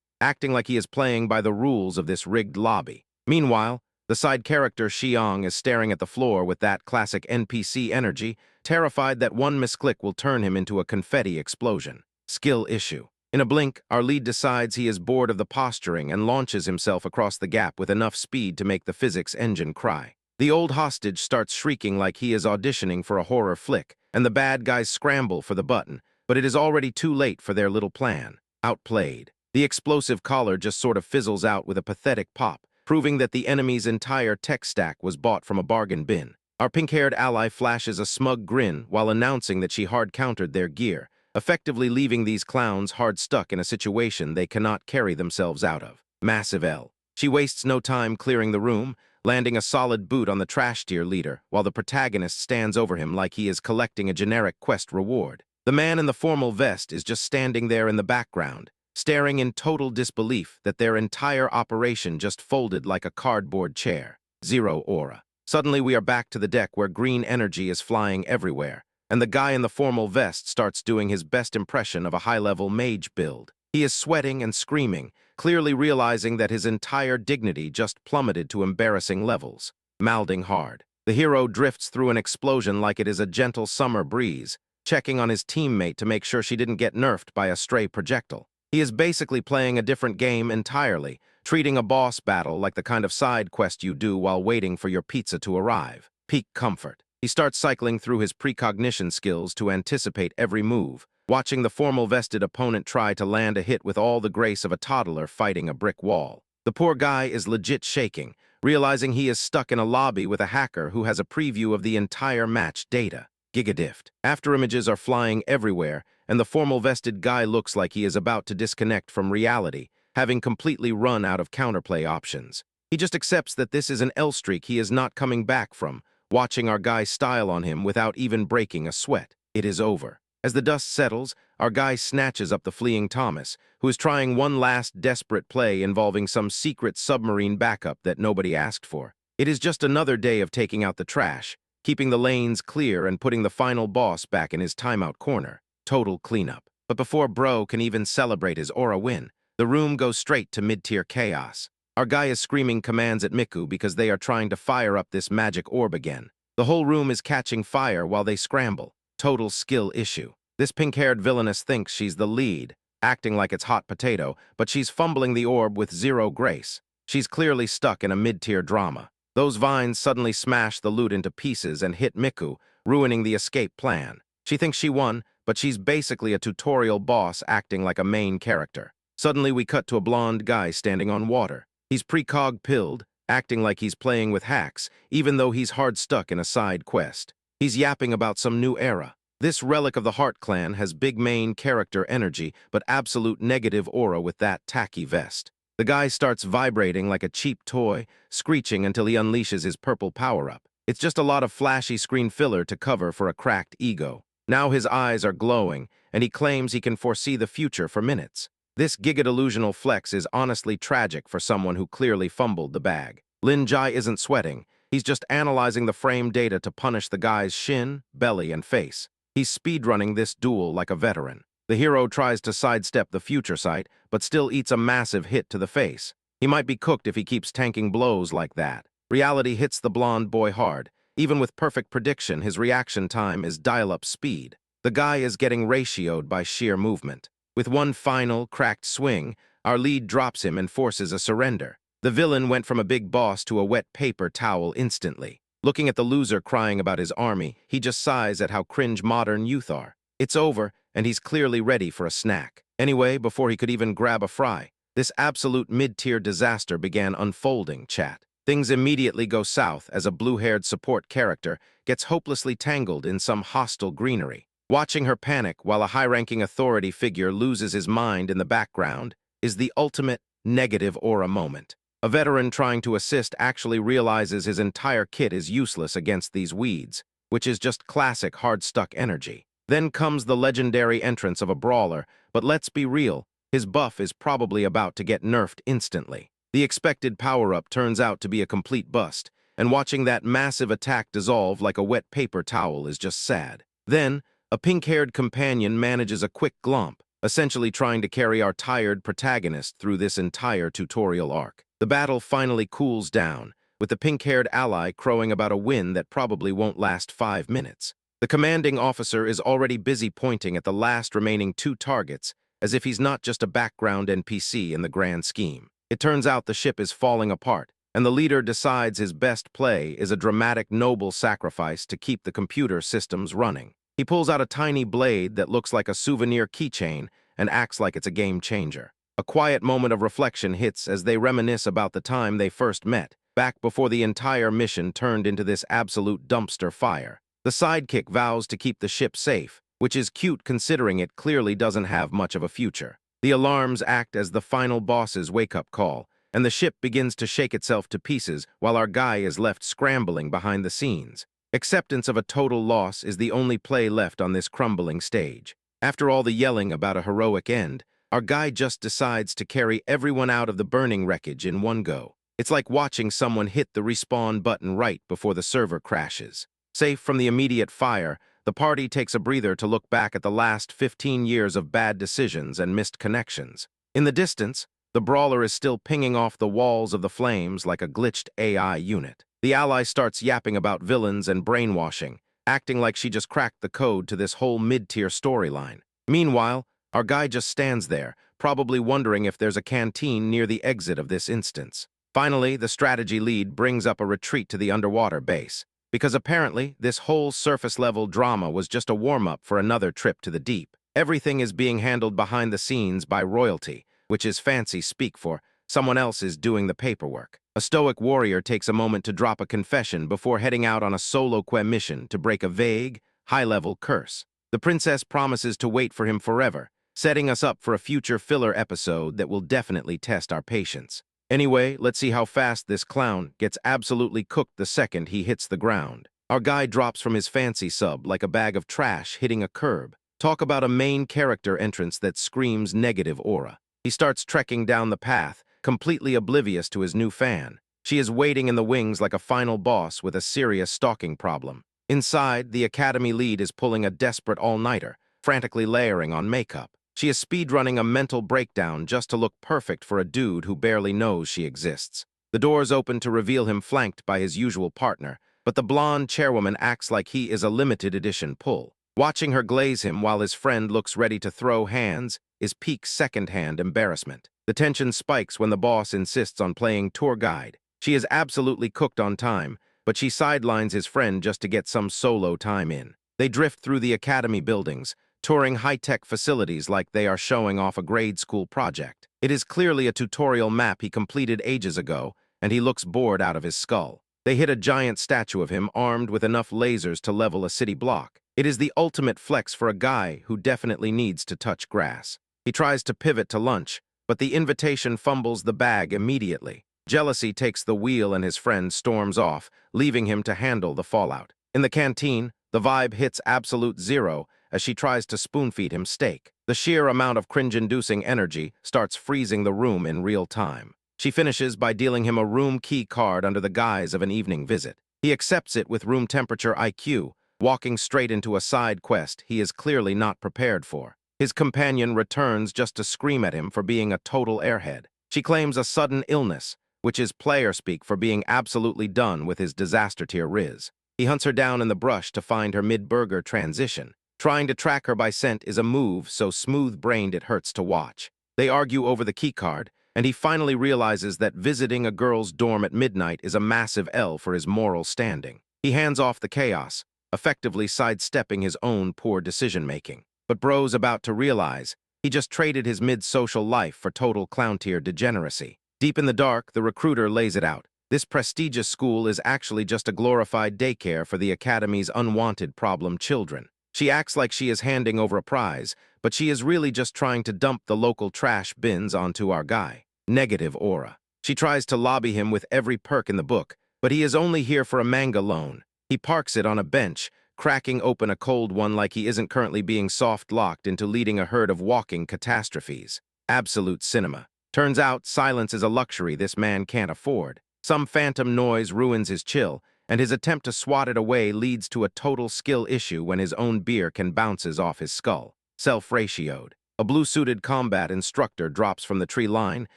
Speaker 1: acting like he is playing by the rules of this rigged lobby. Meanwhile, the side character Xiang is staring at the floor with that classic NPC energy, terrified that one misclick will turn him into a confetti explosion. Skill issue. In a blink, our lead decides he is bored of the posturing and launches himself across the gap with enough speed to make the physics engine cry. The old hostage starts shrieking like he is auditioning for a horror flick, and the bad guys scramble for the button, but it is already too late for their little plan. Outplayed. The explosive collar just sort of fizzles out with a pathetic pop, proving that the enemy's entire tech stack was bought from a bargain bin. Our pink-haired ally flashes a smug grin while announcing that she hard-countered their gear, effectively leaving these clowns hard-stuck in a situation they cannot carry themselves out of. Massive L. She wastes no time clearing the room, landing a solid boot on the trash tier leader, while the protagonist stands over him like he is collecting a generic quest reward. The man in the formal vest is just standing there in the background, staring in total disbelief that their entire operation just folded like a cardboard chair. Zero aura. Suddenly we are back to the deck where green energy is flying everywhere, and the guy in the formal vest starts doing his best impression of a high-level mage build. He is sweating and screaming, clearly realizing that his entire dignity just plummeted to embarrassing levels. Mouthing hard. The hero drifts through an explosion like it is a gentle summer breeze, checking on his teammate to make sure she didn't get nerfed by a stray projectile. He is basically playing a different game entirely, treating a boss battle like the kind of side quest you do while waiting for your pizza to arrive. Peak comfort. He starts cycling through his precognition skills to anticipate every move, watching the formal-vested opponent try to land a hit with all the grace of a toddler fighting a brick wall. The poor guy is legit shaking, realizing he is stuck in a lobby with a hacker who has a preview of the entire match data. Gigadift. Afterimages are flying everywhere, and the formal-vested guy looks like he is about to disconnect from reality, having completely run out of counterplay options. He just accepts that this is an L streak he is not coming back from, watching our guy style on him without even breaking a sweat. It is over. As the dust settles, our guy snatches up the fleeing Thomas, who is trying one last desperate play involving some secret submarine backup that nobody asked for. It is just another day of taking out the trash, keeping the lanes clear and putting the final boss back in his timeout corner. Total cleanup. But before Bro can even celebrate his aura win, the room goes straight to mid-tier chaos. Our guy is screaming commands at Miku because they are trying to fire up this magic orb again. The whole room is catching fire while they scramble. Total skill issue. This pink-haired villainess thinks she's the lead, acting like it's hot potato, but she's fumbling the orb with zero grace. She's clearly stuck in a mid-tier drama. Those vines suddenly smash the loot into pieces and hit Miku, ruining the escape plan. She thinks she won, but she's basically a tutorial boss acting like a main character. Suddenly we cut to a blonde guy standing on water. He's precog-pilled, acting like he's playing with hacks, even though he's hard stuck in a side quest. He's yapping about some new era. This relic of the Heart Clan has big main character energy, but absolute negative aura with that tacky vest. The guy starts vibrating like a cheap toy, screeching until he unleashes his purple power-up. It's just a lot of flashy screen filler to cover for a cracked ego. Now his eyes are glowing, and he claims he can foresee the future for minutes. This giga-delusional flex is honestly tragic for someone who clearly fumbled the bag. Lin Jai isn't sweating. He's just analyzing the frame data to punish the guy's shin, belly, and face. He's speedrunning this duel like a veteran. The hero tries to sidestep the future sight, but still eats a massive hit to the face. He might be cooked if he keeps tanking blows like that. Reality hits the blonde boy hard. Even with perfect prediction, his reaction time is dial-up speed. The guy is getting ratioed by sheer movement. With one final, cracked swing, our lead drops him and forces a surrender. The villain went from a big boss to a wet paper towel instantly. Looking at the loser crying about his army, he just sighs at how cringe modern youth are. It's over, and he's clearly ready for a snack. Anyway, before he could even grab a fry, this absolute mid-tier disaster began unfolding, chat. Things immediately go south as a blue-haired support character gets hopelessly tangled in some hostile greenery. Watching her panic while a high-ranking authority figure loses his mind in the background is the ultimate negative aura moment. A veteran trying to assist actually realizes his entire kit is useless against these weeds, which is just classic hard-stuck energy. Then comes the legendary entrance of a brawler, but let's be real, his buff is probably about to get nerfed instantly. The expected power-up turns out to be a complete bust, and watching that massive attack dissolve like a wet paper towel is just sad. Then, a pink-haired companion manages a quick glomp, essentially trying to carry our tired protagonist through this entire tutorial arc. The battle finally cools down, with the pink-haired ally crowing about a win that probably won't last 5 minutes. The commanding officer is already busy pointing at the last remaining 2 targets, as if he's not just a background NPC in the grand scheme. It turns out the ship is falling apart, and the leader decides his best play is a dramatic noble sacrifice to keep the computer systems running. He pulls out a tiny blade that looks like a souvenir keychain and acts like it's a game changer. A quiet moment of reflection hits as they reminisce about the time they first met, back before the entire mission turned into this absolute dumpster fire. The sidekick vows to keep the ship safe, which is cute considering it clearly doesn't have much of a future. The alarms act as the final boss's wake-up call, and the ship begins to shake itself to pieces while our guy is left scrambling behind the scenes. Acceptance of a total loss is the only play left on this crumbling stage. After all the yelling about a heroic end, our guy just decides to carry everyone out of the burning wreckage in one go. It's like watching someone hit the respawn button right before the server crashes. Safe from the immediate fire, the party takes a breather to look back at the last 15 years of bad decisions and missed connections. In the distance, the brawler is still pinging off the walls of the flames like a glitched AI unit. The ally starts yapping about villains and brainwashing, acting like she just cracked the code to this whole mid-tier storyline. Meanwhile, our guy just stands there, probably wondering if there's a canteen near the exit of this instance. Finally, the strategy lead brings up a retreat to the underwater base, because apparently this whole surface-level drama was just a warm-up for another trip to the deep. Everything is being handled behind the scenes by royalty, which is fancy speak for someone else is doing the paperwork. A stoic warrior takes a moment to drop a confession before heading out on a solo mission to break a vague, high-level curse. The princess promises to wait for him forever, setting us up for a future filler episode that will definitely test our patience. Anyway, let's see how fast this clown gets absolutely cooked the second he hits the ground. Our guy drops from his fancy sub like a bag of trash hitting a curb. Talk about a main character entrance that screams negative aura. He starts trekking down the path, completely oblivious to his new fan. She is waiting in the wings like a final boss with a serious stalking problem. Inside, the academy lead is pulling a desperate all-nighter, frantically layering on makeup. She is speedrunning a mental breakdown just to look perfect for a dude who barely knows she exists. The doors open to reveal him flanked by his usual partner, but the blonde chairwoman acts like he is a limited edition pull. Watching her glaze him while his friend looks ready to throw hands is peak second-hand embarrassment. The tension spikes when the boss insists on playing tour guide. She is absolutely cooked on time, but she sidelines his friend just to get some solo time in. They drift through the academy buildings, touring high-tech facilities like they are showing off a grade school project. It is clearly a tutorial map he completed ages ago, and he looks bored out of his skull. They hit a giant statue of him armed with enough lasers to level a city block. It is the ultimate flex for a guy who definitely needs to touch grass. He tries to pivot to lunch, but the invitation fumbles the bag immediately. Jealousy takes the wheel and his friend storms off, leaving him to handle the fallout. In the canteen, the vibe hits absolute zero as she tries to spoon-feed him steak. The sheer amount of cringe-inducing energy starts freezing the room in real time. She finishes by dealing him a room key card under the guise of an evening visit. He accepts it with room temperature IQ, walking straight into a side quest he is clearly not prepared for. His companion returns just to scream at him for being a total airhead. She claims a sudden illness, which is player speak for being absolutely done with his disaster-tier riz. He hunts her down in the brush to find her mid-burger transition. Trying to track her by scent is a move so smooth-brained it hurts to watch. They argue over the keycard, and he finally realizes that visiting a girl's dorm at midnight is a massive L for his moral standing. He hands off the chaos, effectively sidestepping his own poor decision-making. But bro's about to realize he just traded his mid-social life for total clown-tier degeneracy. Deep in the dark, the recruiter lays it out. This prestigious school is actually just a glorified daycare for the academy's unwanted problem children. She acts like she is handing over a prize, but she is really just trying to dump the local trash bins onto our guy. negative aura. She tries to lobby him with every perk in the book, but he is only here for a manga loan. He parks it on a bench, cracking open a cold one like he isn't currently being soft-locked into leading a herd of walking catastrophes. Absolute cinema. Turns out silence is a luxury this man can't afford. Some phantom noise ruins his chill, and his attempt to swat it away leads to a total skill issue when his own beer can bounces off his skull. Self-ratioed. A blue-suited combat instructor drops from the tree line,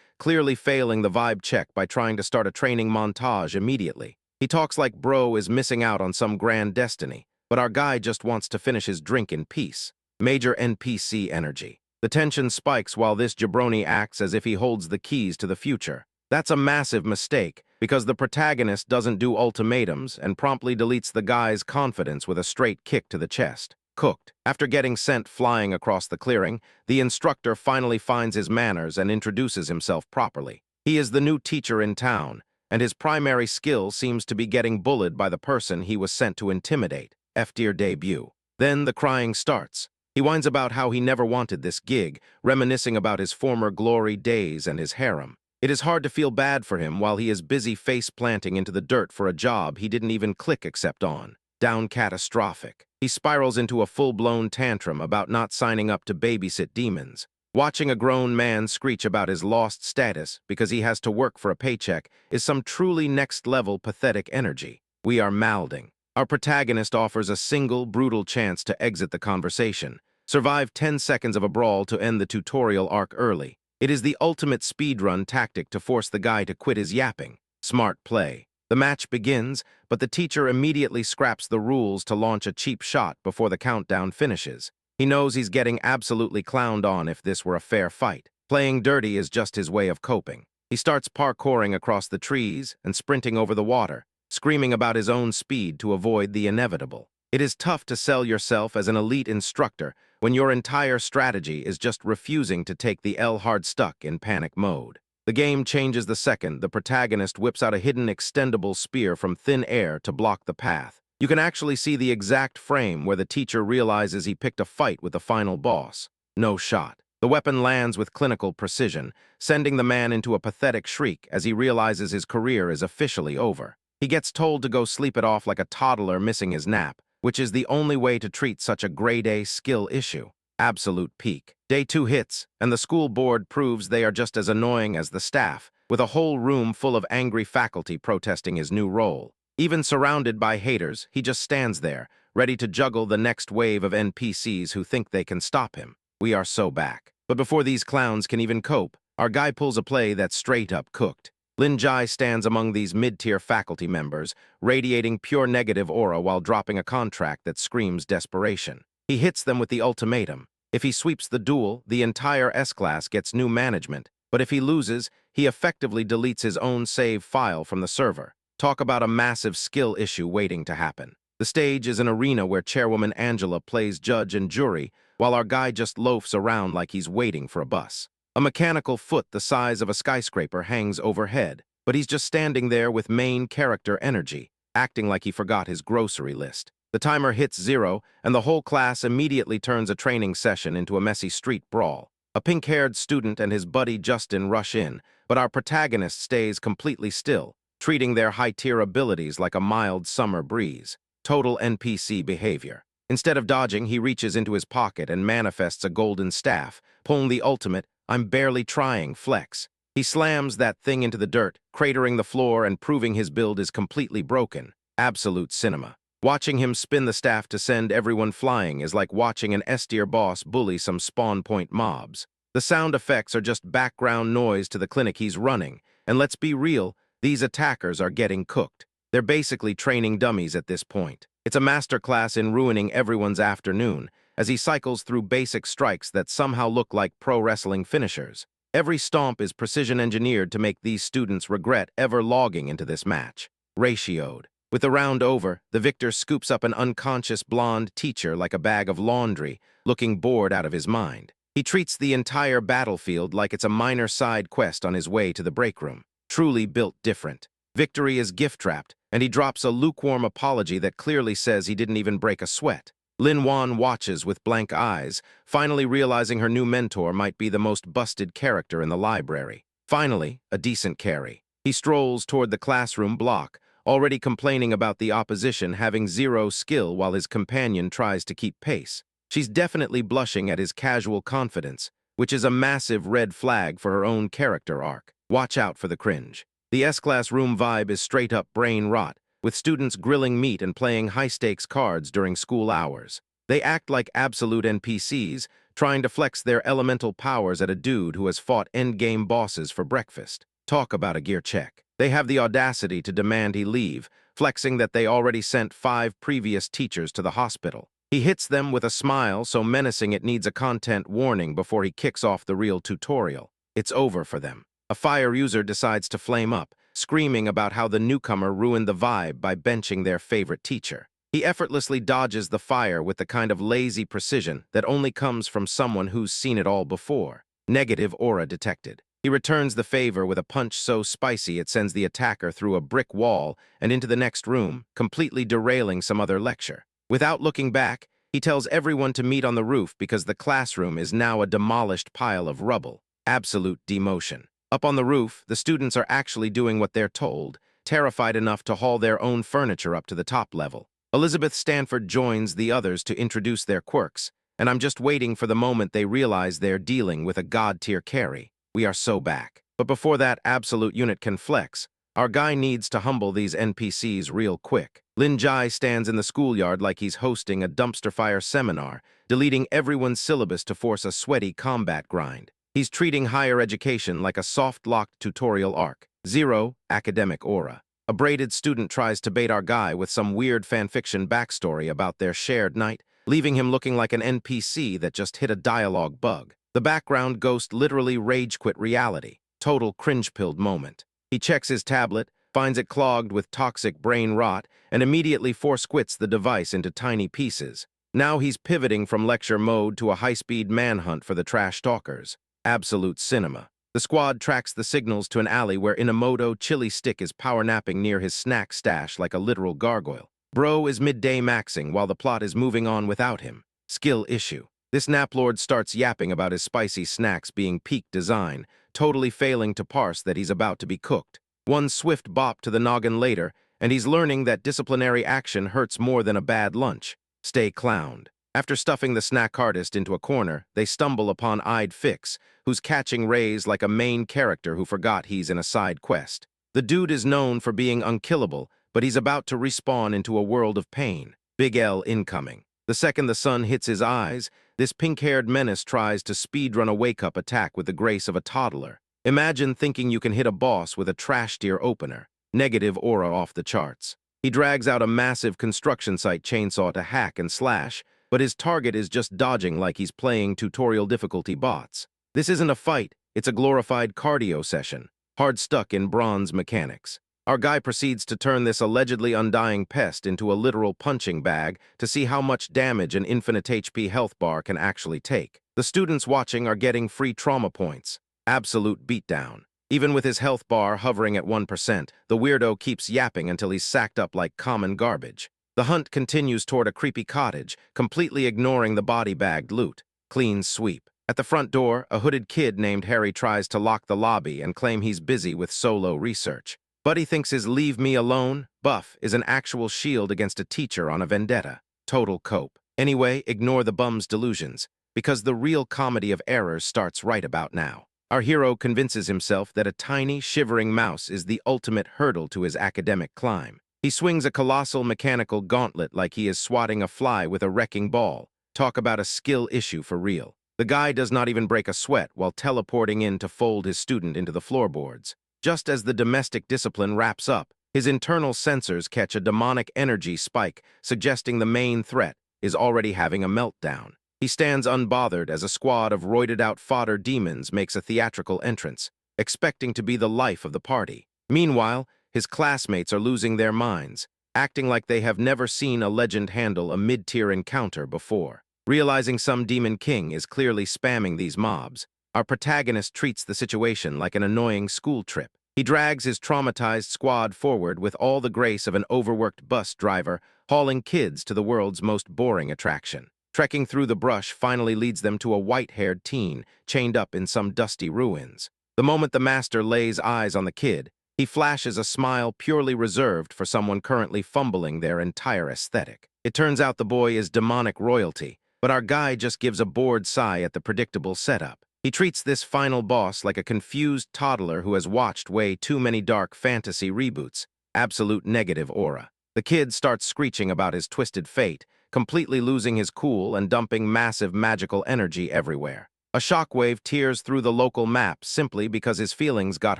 Speaker 1: clearly failing the vibe check by trying to start a training montage immediately. He talks like bro is missing out on some grand destiny, but our guy just wants to finish his drink in peace. Major NPC energy. The tension spikes while this jabroni acts as if he holds the keys to the future. That's a massive mistake, because the protagonist doesn't do ultimatums and promptly deletes the guy's confidence with a straight kick to the chest. Cooked. After getting sent flying across the clearing, the instructor finally finds his manners and introduces himself properly. He is the new teacher in town, and his primary skill seems to be getting bullied by the person he was sent to intimidate. F-tier debut. Then the crying starts. He whines about how he never wanted this gig, reminiscing about his former glory days and his harem. It is hard to feel bad for him while he is busy face-planting into the dirt for a job he didn't even click accept on. Down catastrophic. He spirals into a full-blown tantrum about not signing up to babysit demons. Watching a grown man screech about his lost status because he has to work for a paycheck is some truly next-level pathetic energy. We are malding. Our protagonist offers a single, brutal chance to exit the conversation. Survive 10 seconds of a brawl to end the tutorial arc early. It is the ultimate speedrun tactic to force the guy to quit his yapping. Smart play. The match begins, but the teacher immediately scraps the rules to launch a cheap shot before the countdown finishes. He knows he's getting absolutely clowned on if this were a fair fight. Playing dirty is just his way of coping. He starts parkouring across the trees and sprinting over the water, screaming about his own speed to avoid the inevitable. It is tough to sell yourself as an elite instructor when your entire strategy is just refusing to take the L hard stuck in panic mode. The game changes the second the protagonist whips out a hidden extendable spear from thin air to block the path. You can actually see the exact frame where the teacher realizes he picked a fight with the final boss. No shot. The weapon lands with clinical precision, sending the man into a pathetic shriek as he realizes his career is officially over. He gets told to go sleep it off like a toddler missing his nap, which is the only way to treat such a grade A skill issue. Absolute peak. Day 2 hits, and the school board proves they are just as annoying as the staff, with a whole room full of angry faculty protesting his new role. Even surrounded by haters, he just stands there, ready to juggle the next wave of NPCs who think they can stop him. We are so back. But before these clowns can even cope, our guy pulls a play that's straight up cooked. Lin Jai stands among these mid-tier faculty members, radiating pure negative aura while dropping a contract that screams desperation. He hits them with the ultimatum. If he sweeps the duel, the entire S-class gets new management, but if he loses, he effectively deletes his own save file from the server. Talk about a massive skill issue waiting to happen. The stage is an arena where chairwoman Angela plays judge and jury, while our guy just loafs around like he's waiting for a bus. A mechanical foot the size of a skyscraper hangs overhead, but he's just standing there with main character energy, acting like he forgot his grocery list. The timer hits 0, and the whole class immediately turns a training session into a messy street brawl. A pink-haired student and his buddy Justin rush in, but our protagonist stays completely still, treating their high-tier abilities like a mild summer breeze. Total NPC behavior. Instead of dodging, he reaches into his pocket and manifests a golden staff, pulling the ultimate, "I'm barely trying" flex. He slams that thing into the dirt, cratering the floor and proving his build is completely broken. Absolute cinema. Watching him spin the staff to send everyone flying is like watching an S-tier boss bully some spawn point mobs. The sound effects are just background noise to the clinic he's running, and let's be real, these attackers are getting cooked. They're basically training dummies at this point. It's a masterclass in ruining everyone's afternoon, as he cycles through basic strikes that somehow look like pro wrestling finishers. Every stomp is precision engineered to make these students regret ever logging into this match. Ratioed. With the round over, the victor scoops up an unconscious blonde teacher like a bag of laundry, looking bored out of his mind. He treats the entire battlefield like it's a minor side quest on his way to the break room. Truly built different. Victory is gift-wrapped, and he drops a lukewarm apology that clearly says he didn't even break a sweat. Lin Wan watches with blank eyes, finally realizing her new mentor might be the most busted character in the library. Finally, a decent carry. He strolls toward the classroom block, already complaining about the opposition having zero skill while his companion tries to keep pace. She's definitely blushing at his casual confidence, which is a massive red flag for her own character arc. Watch out for the cringe. The S-class room vibe is straight-up brain rot, with students grilling meat and playing high-stakes cards during school hours. They act like absolute NPCs, trying to flex their elemental powers at a dude who has fought endgame bosses for breakfast. Talk about a gear check. They have the audacity to demand he leave, flexing that they already sent 5 previous teachers to the hospital. He hits them with a smile so menacing it needs a content warning before he kicks off the real tutorial. It's over for them. A fire user decides to flame up, screaming about how the newcomer ruined the vibe by benching their favorite teacher. He effortlessly dodges the fire with the kind of lazy precision that only comes from someone who's seen it all before. Negative aura detected. He returns the favor with a punch so spicy it sends the attacker through a brick wall and into the next room, completely derailing some other lecture. Without looking back, he tells everyone to meet on the roof because the classroom is now a demolished pile of rubble. Absolute demotion. Up on the roof, the students are actually doing what they're told, terrified enough to haul their own furniture up to the top level. Elizabeth Stanford joins the others to introduce their quirks, and I'm just waiting for the moment they realize they're dealing with a god-tier carry. We are so back. But before that absolute unit can flex, our guy needs to humble these NPCs real quick. Lin Jai stands in the schoolyard like he's hosting a dumpster fire seminar, deleting everyone's syllabus to force a sweaty combat grind. He's treating higher education like a soft-locked tutorial arc. Zero academic aura. A braided student tries to bait our guy with some weird fanfiction backstory about their shared night, leaving him looking like an NPC that just hit a dialogue bug. The background ghost literally rage-quit reality. Total cringe-pilled moment. He checks his tablet, finds it clogged with toxic brain rot, and immediately force-quits the device into tiny pieces. Now he's pivoting from lecture mode to a high-speed manhunt for the trash talkers. Absolute cinema. The squad tracks the signals to an alley where Inamoto Chili Stick is power-napping near his snack stash like a literal gargoyle. Bro is midday maxing while the plot is moving on without him. Skill issue. This naplord starts yapping about his spicy snacks being peak design, totally failing to parse that he's about to be cooked. One swift bop to the noggin later, and he's learning that disciplinary action hurts more than a bad lunch. Stay clowned. After stuffing the snack artist into a corner, they stumble upon I'd Fix, who's catching rays like a main character who forgot he's in a side quest. The dude is known for being unkillable, but he's about to respawn into a world of pain. Big L incoming. The second the sun hits his eyes, this pink-haired menace tries to speedrun a wake-up attack with the grace of a toddler. Imagine thinking you can hit a boss with a trash tier opener. Negative aura off the charts. He drags out a massive construction site chainsaw to hack and slash, but his target is just dodging like he's playing tutorial difficulty bots. This isn't a fight, it's a glorified cardio session, hard stuck in bronze mechanics. Our guy proceeds to turn this allegedly undying pest into a literal punching bag to see how much damage an infinite HP health bar can actually take. The students watching are getting free trauma points. Absolute beatdown. Even with his health bar hovering at 1%, the weirdo keeps yapping until he's sacked up like common garbage. The hunt continues toward a creepy cottage, completely ignoring the body-bagged loot. Clean sweep. At the front door, a hooded kid named Harry tries to lock the lobby and claim he's busy with solo research. Buddy thinks his "leave me alone" buff is an actual shield against a teacher on a vendetta. Total cope. Anyway, ignore the bum's delusions, because the real comedy of errors starts right about now. Our hero convinces himself that a tiny, shivering mouse is the ultimate hurdle to his academic climb. He swings a colossal mechanical gauntlet like he is swatting a fly with a wrecking ball. Talk about a skill issue for real. The guy does not even break a sweat while teleporting in to fold his student into the floorboards. Just as the domestic discipline wraps up, his internal sensors catch a demonic energy spike, suggesting the main threat is already having a meltdown. He stands unbothered as a squad of roided-out fodder demons makes a theatrical entrance, expecting to be the life of the party. Meanwhile, his classmates are losing their minds, acting like they have never seen a legend handle a mid-tier encounter before. Realizing some demon king is clearly spamming these mobs, our protagonist treats the situation like an annoying school trip. He drags his traumatized squad forward with all the grace of an overworked bus driver, hauling kids to the world's most boring attraction. Trekking through the brush finally leads them to a white-haired teen, chained up in some dusty ruins. The moment the master lays eyes on the kid, he flashes a smile purely reserved for someone currently fumbling their entire aesthetic. It turns out the boy is demonic royalty, but our guy just gives a bored sigh at the predictable setup. He treats this final boss like a confused toddler who has watched way too many dark fantasy reboots. Absolute negative aura. The kid starts screeching about his twisted fate, completely losing his cool and dumping massive magical energy everywhere. A shockwave tears through the local map simply because his feelings got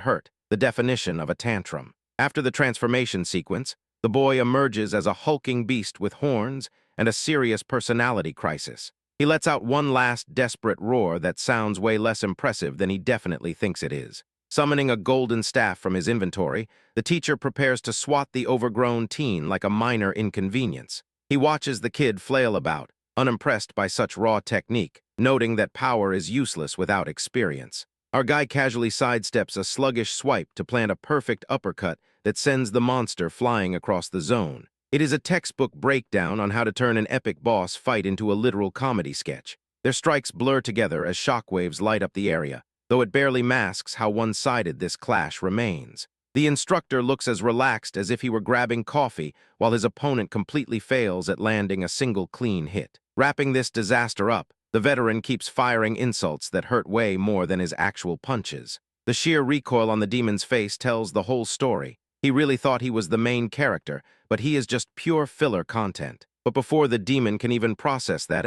Speaker 1: hurt, the definition of a tantrum. After the transformation sequence, the boy emerges as a hulking beast with horns and a serious personality crisis. He lets out one last desperate roar that sounds way less impressive than he definitely thinks it is. Summoning a golden staff from his inventory, the teacher prepares to swat the overgrown teen like a minor inconvenience. He watches the kid flail about, unimpressed by such raw technique, noting that power is useless without experience. Our guy casually sidesteps a sluggish swipe to plant a perfect uppercut that sends the monster flying across the zone. It is a textbook breakdown on how to turn an epic boss fight into a literal comedy sketch. Their strikes blur together as shockwaves light up the area, though it barely masks how one-sided this clash remains. The instructor looks as relaxed as if he were grabbing coffee, while his opponent completely fails at landing a single clean hit. Wrapping this disaster up, the veteran keeps firing insults that hurt way more than his actual punches. The sheer recoil on the demon's face tells the whole story. He really thought he was the main character, but he is just pure filler content. But before the demon can even process that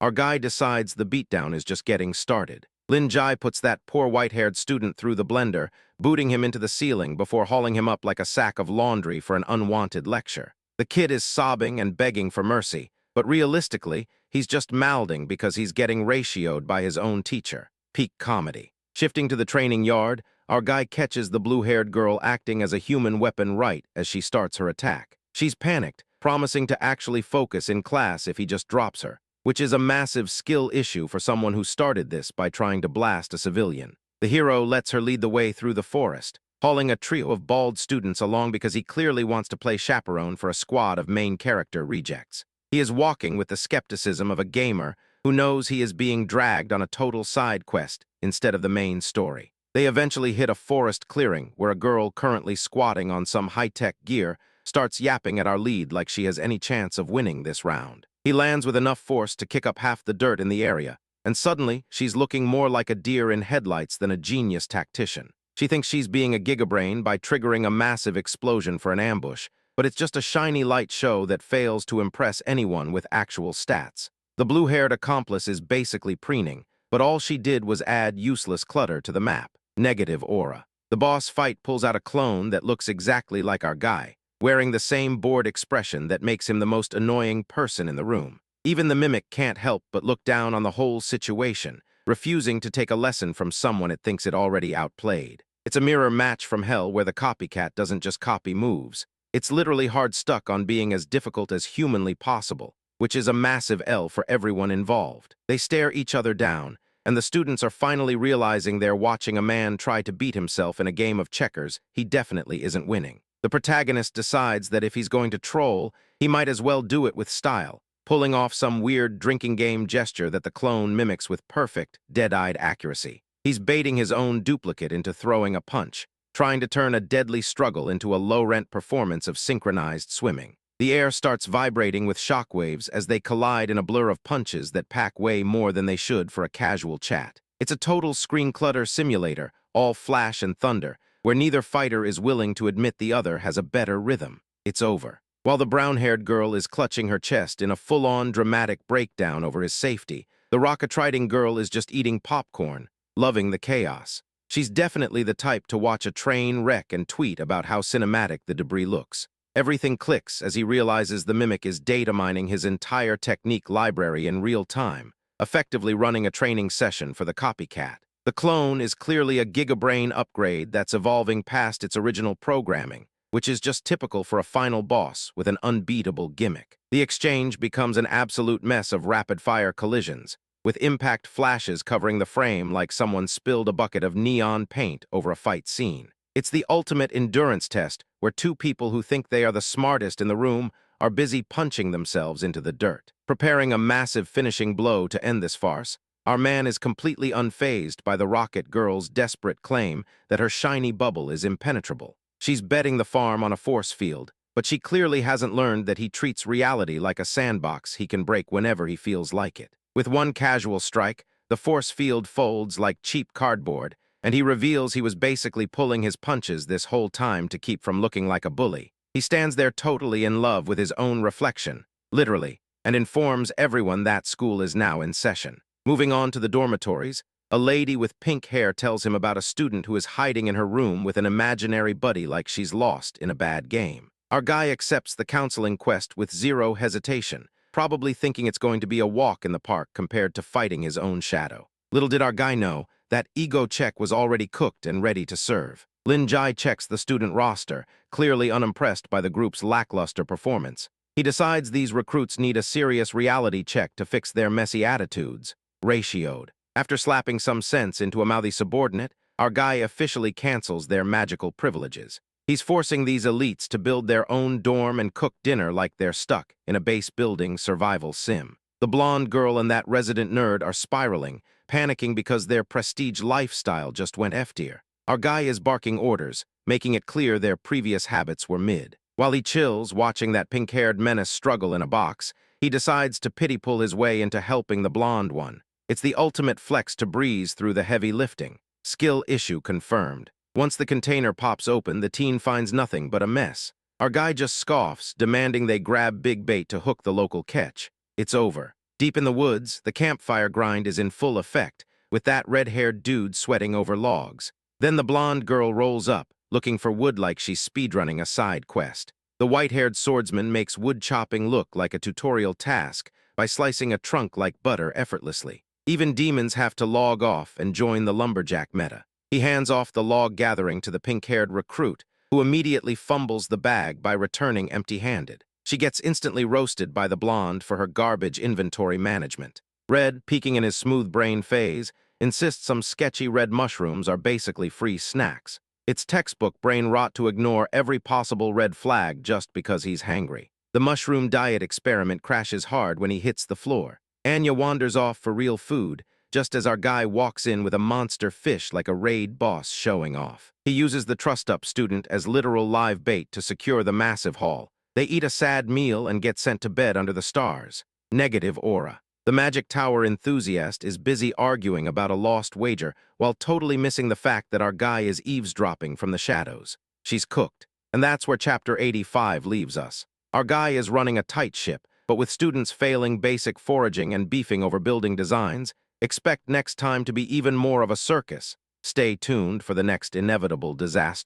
Speaker 1: our guy decides the beatdown is just getting started. Lin Jai puts that poor white-haired student through the blender, booting him into the ceiling before hauling him up like a sack of laundry for an unwanted lecture. The kid is sobbing and begging for mercy, but realistically, he's just mouthing because he's getting ratioed by his own teacher. Peak comedy. Shifting to the training yard, our guy catches the blue-haired girl acting as a human weapon right as she starts her attack. She's panicked, promising to actually focus in class if he just drops her, which is a massive skill issue for someone who started this by trying to blast a civilian. The hero lets her lead the way through the forest, hauling a trio of bald students along because he clearly wants to play chaperone for a squad of main character rejects. He is walking with the skepticism of a gamer who knows he is being dragged on a total side quest instead of the main story. They eventually hit a forest clearing where a girl currently squatting on some high-tech gear starts yapping at our lead like she has any chance of winning this round. He lands with enough force to kick up half the dirt in the area, and suddenly she's looking more like a deer in headlights than a genius tactician. She thinks she's being a gigabrain by triggering a massive explosion for an ambush, but it's just a shiny light show that fails to impress anyone with actual stats. The blue-haired accomplice is basically preening, but all she did was add useless clutter to the map. Negative aura. The boss fight pulls out a clone that looks exactly like our guy, wearing the same bored expression that makes him the most annoying person in the room. Even the mimic can't help but look down on the whole situation, refusing to take a lesson from someone it thinks it already outplayed. It's a mirror match from hell where the copycat doesn't just copy moves. It's literally hard stuck on being as difficult as humanly possible, which is a massive L for everyone involved. They stare each other down, and the students are finally realizing they're watching a man try to beat himself in a game of checkers he definitely isn't winning. The protagonist decides that if he's going to troll, he might as well do it with style, pulling off some weird drinking game gesture that the clone mimics with perfect, dead-eyed accuracy. He's baiting his own duplicate into throwing a punch, trying to turn a deadly struggle into a low-rent performance of synchronized swimming. The air starts vibrating with shockwaves as they collide in a blur of punches that pack way more than they should for a casual chat. It's a total screen clutter simulator, all flash and thunder, where neither fighter is willing to admit the other has a better rhythm. It's over. While the brown-haired girl is clutching her chest in a full-on dramatic breakdown over his safety, the rocketriding girl is just eating popcorn, loving the chaos. She's definitely the type to watch a train wreck and tweet about how cinematic the debris looks. Everything clicks as he realizes the mimic is data mining his entire technique library in real time, effectively running a training session for the copycat. The clone is clearly a gigabrain upgrade that's evolving past its original programming, which is just typical for a final boss with an unbeatable gimmick. The exchange becomes an absolute mess of rapid-fire collisions, with impact flashes covering the frame like someone spilled a bucket of neon paint over a fight scene. It's the ultimate endurance test where two people who think they are the smartest in the room are busy punching themselves into the dirt. Preparing a massive finishing blow to end this farce, Our man is completely unfazed by the rocket girl's desperate claim that her shiny bubble is impenetrable. She's betting the farm on a force field, but she clearly hasn't learned that he treats reality like a sandbox he can break whenever he feels like it. With one casual strike, the force field folds like cheap cardboard, and he reveals he was basically pulling his punches this whole time to keep from looking like a bully. He stands there totally in love with his own reflection, literally, and informs everyone that school is now in session. Moving on to the dormitories, a lady with pink hair tells him about a student who is hiding in her room with an imaginary buddy like she's lost in a bad game. Our guy accepts the counseling quest with zero hesitation, probably thinking it's going to be a walk in the park compared to fighting his own shadow. Little did our guy know, that ego check was already cooked and ready to serve. Lin Jai checks the student roster, clearly unimpressed by the group's lackluster performance. He decides these recruits need a serious reality check to fix their messy attitudes. Ratioed. After slapping some sense into a mouthy subordinate, our guy officially cancels their magical privileges. He's forcing these elites to build their own dorm and cook dinner like they're stuck in a base building survival sim. The blonde girl and that resident nerd are spiraling, panicking because their prestige lifestyle just went F-tier. Our guy is barking orders, making it clear their previous habits were mid. While he chills, watching that pink-haired menace struggle in a box, he decides to pity-pull his way into helping the blonde one. It's the ultimate flex to breeze through the heavy lifting. Skill issue confirmed. Once the container pops open, the teen finds nothing but a mess. Our guy just scoffs, demanding they grab big bait to hook the local catch. It's over. Deep in the woods, the campfire grind is in full effect, with that red-haired dude sweating over logs. Then the blonde girl rolls up, looking for wood like she's speedrunning a side quest. The white-haired swordsman makes wood chopping look like a tutorial task by slicing a trunk like butter effortlessly. Even demons have to log off and join the lumberjack meta. He hands off the log gathering to the pink-haired recruit, who immediately fumbles the bag by returning empty-handed. She gets instantly roasted by the blonde for her garbage inventory management. Red, peeking in his smooth brain phase, insists some sketchy red mushrooms are basically free snacks. It's textbook brain rot to ignore every possible red flag just because he's hangry. The mushroom diet experiment crashes hard when he hits the floor. Anya wanders off for real food, just as our guy walks in with a monster fish like a raid boss showing off. He uses the trust-up student as literal live bait to secure the massive haul. They eat a sad meal and get sent to bed under the stars. Negative aura. The Magic Tower enthusiast is busy arguing about a lost wager while totally missing the fact that our guy is eavesdropping from the shadows. She's cooked. And that's where Chapter 85 leaves us. Our guy is running a tight ship, but with students failing basic foraging and beefing over building designs, expect next time to be even more of a circus. Stay tuned for the next inevitable disaster.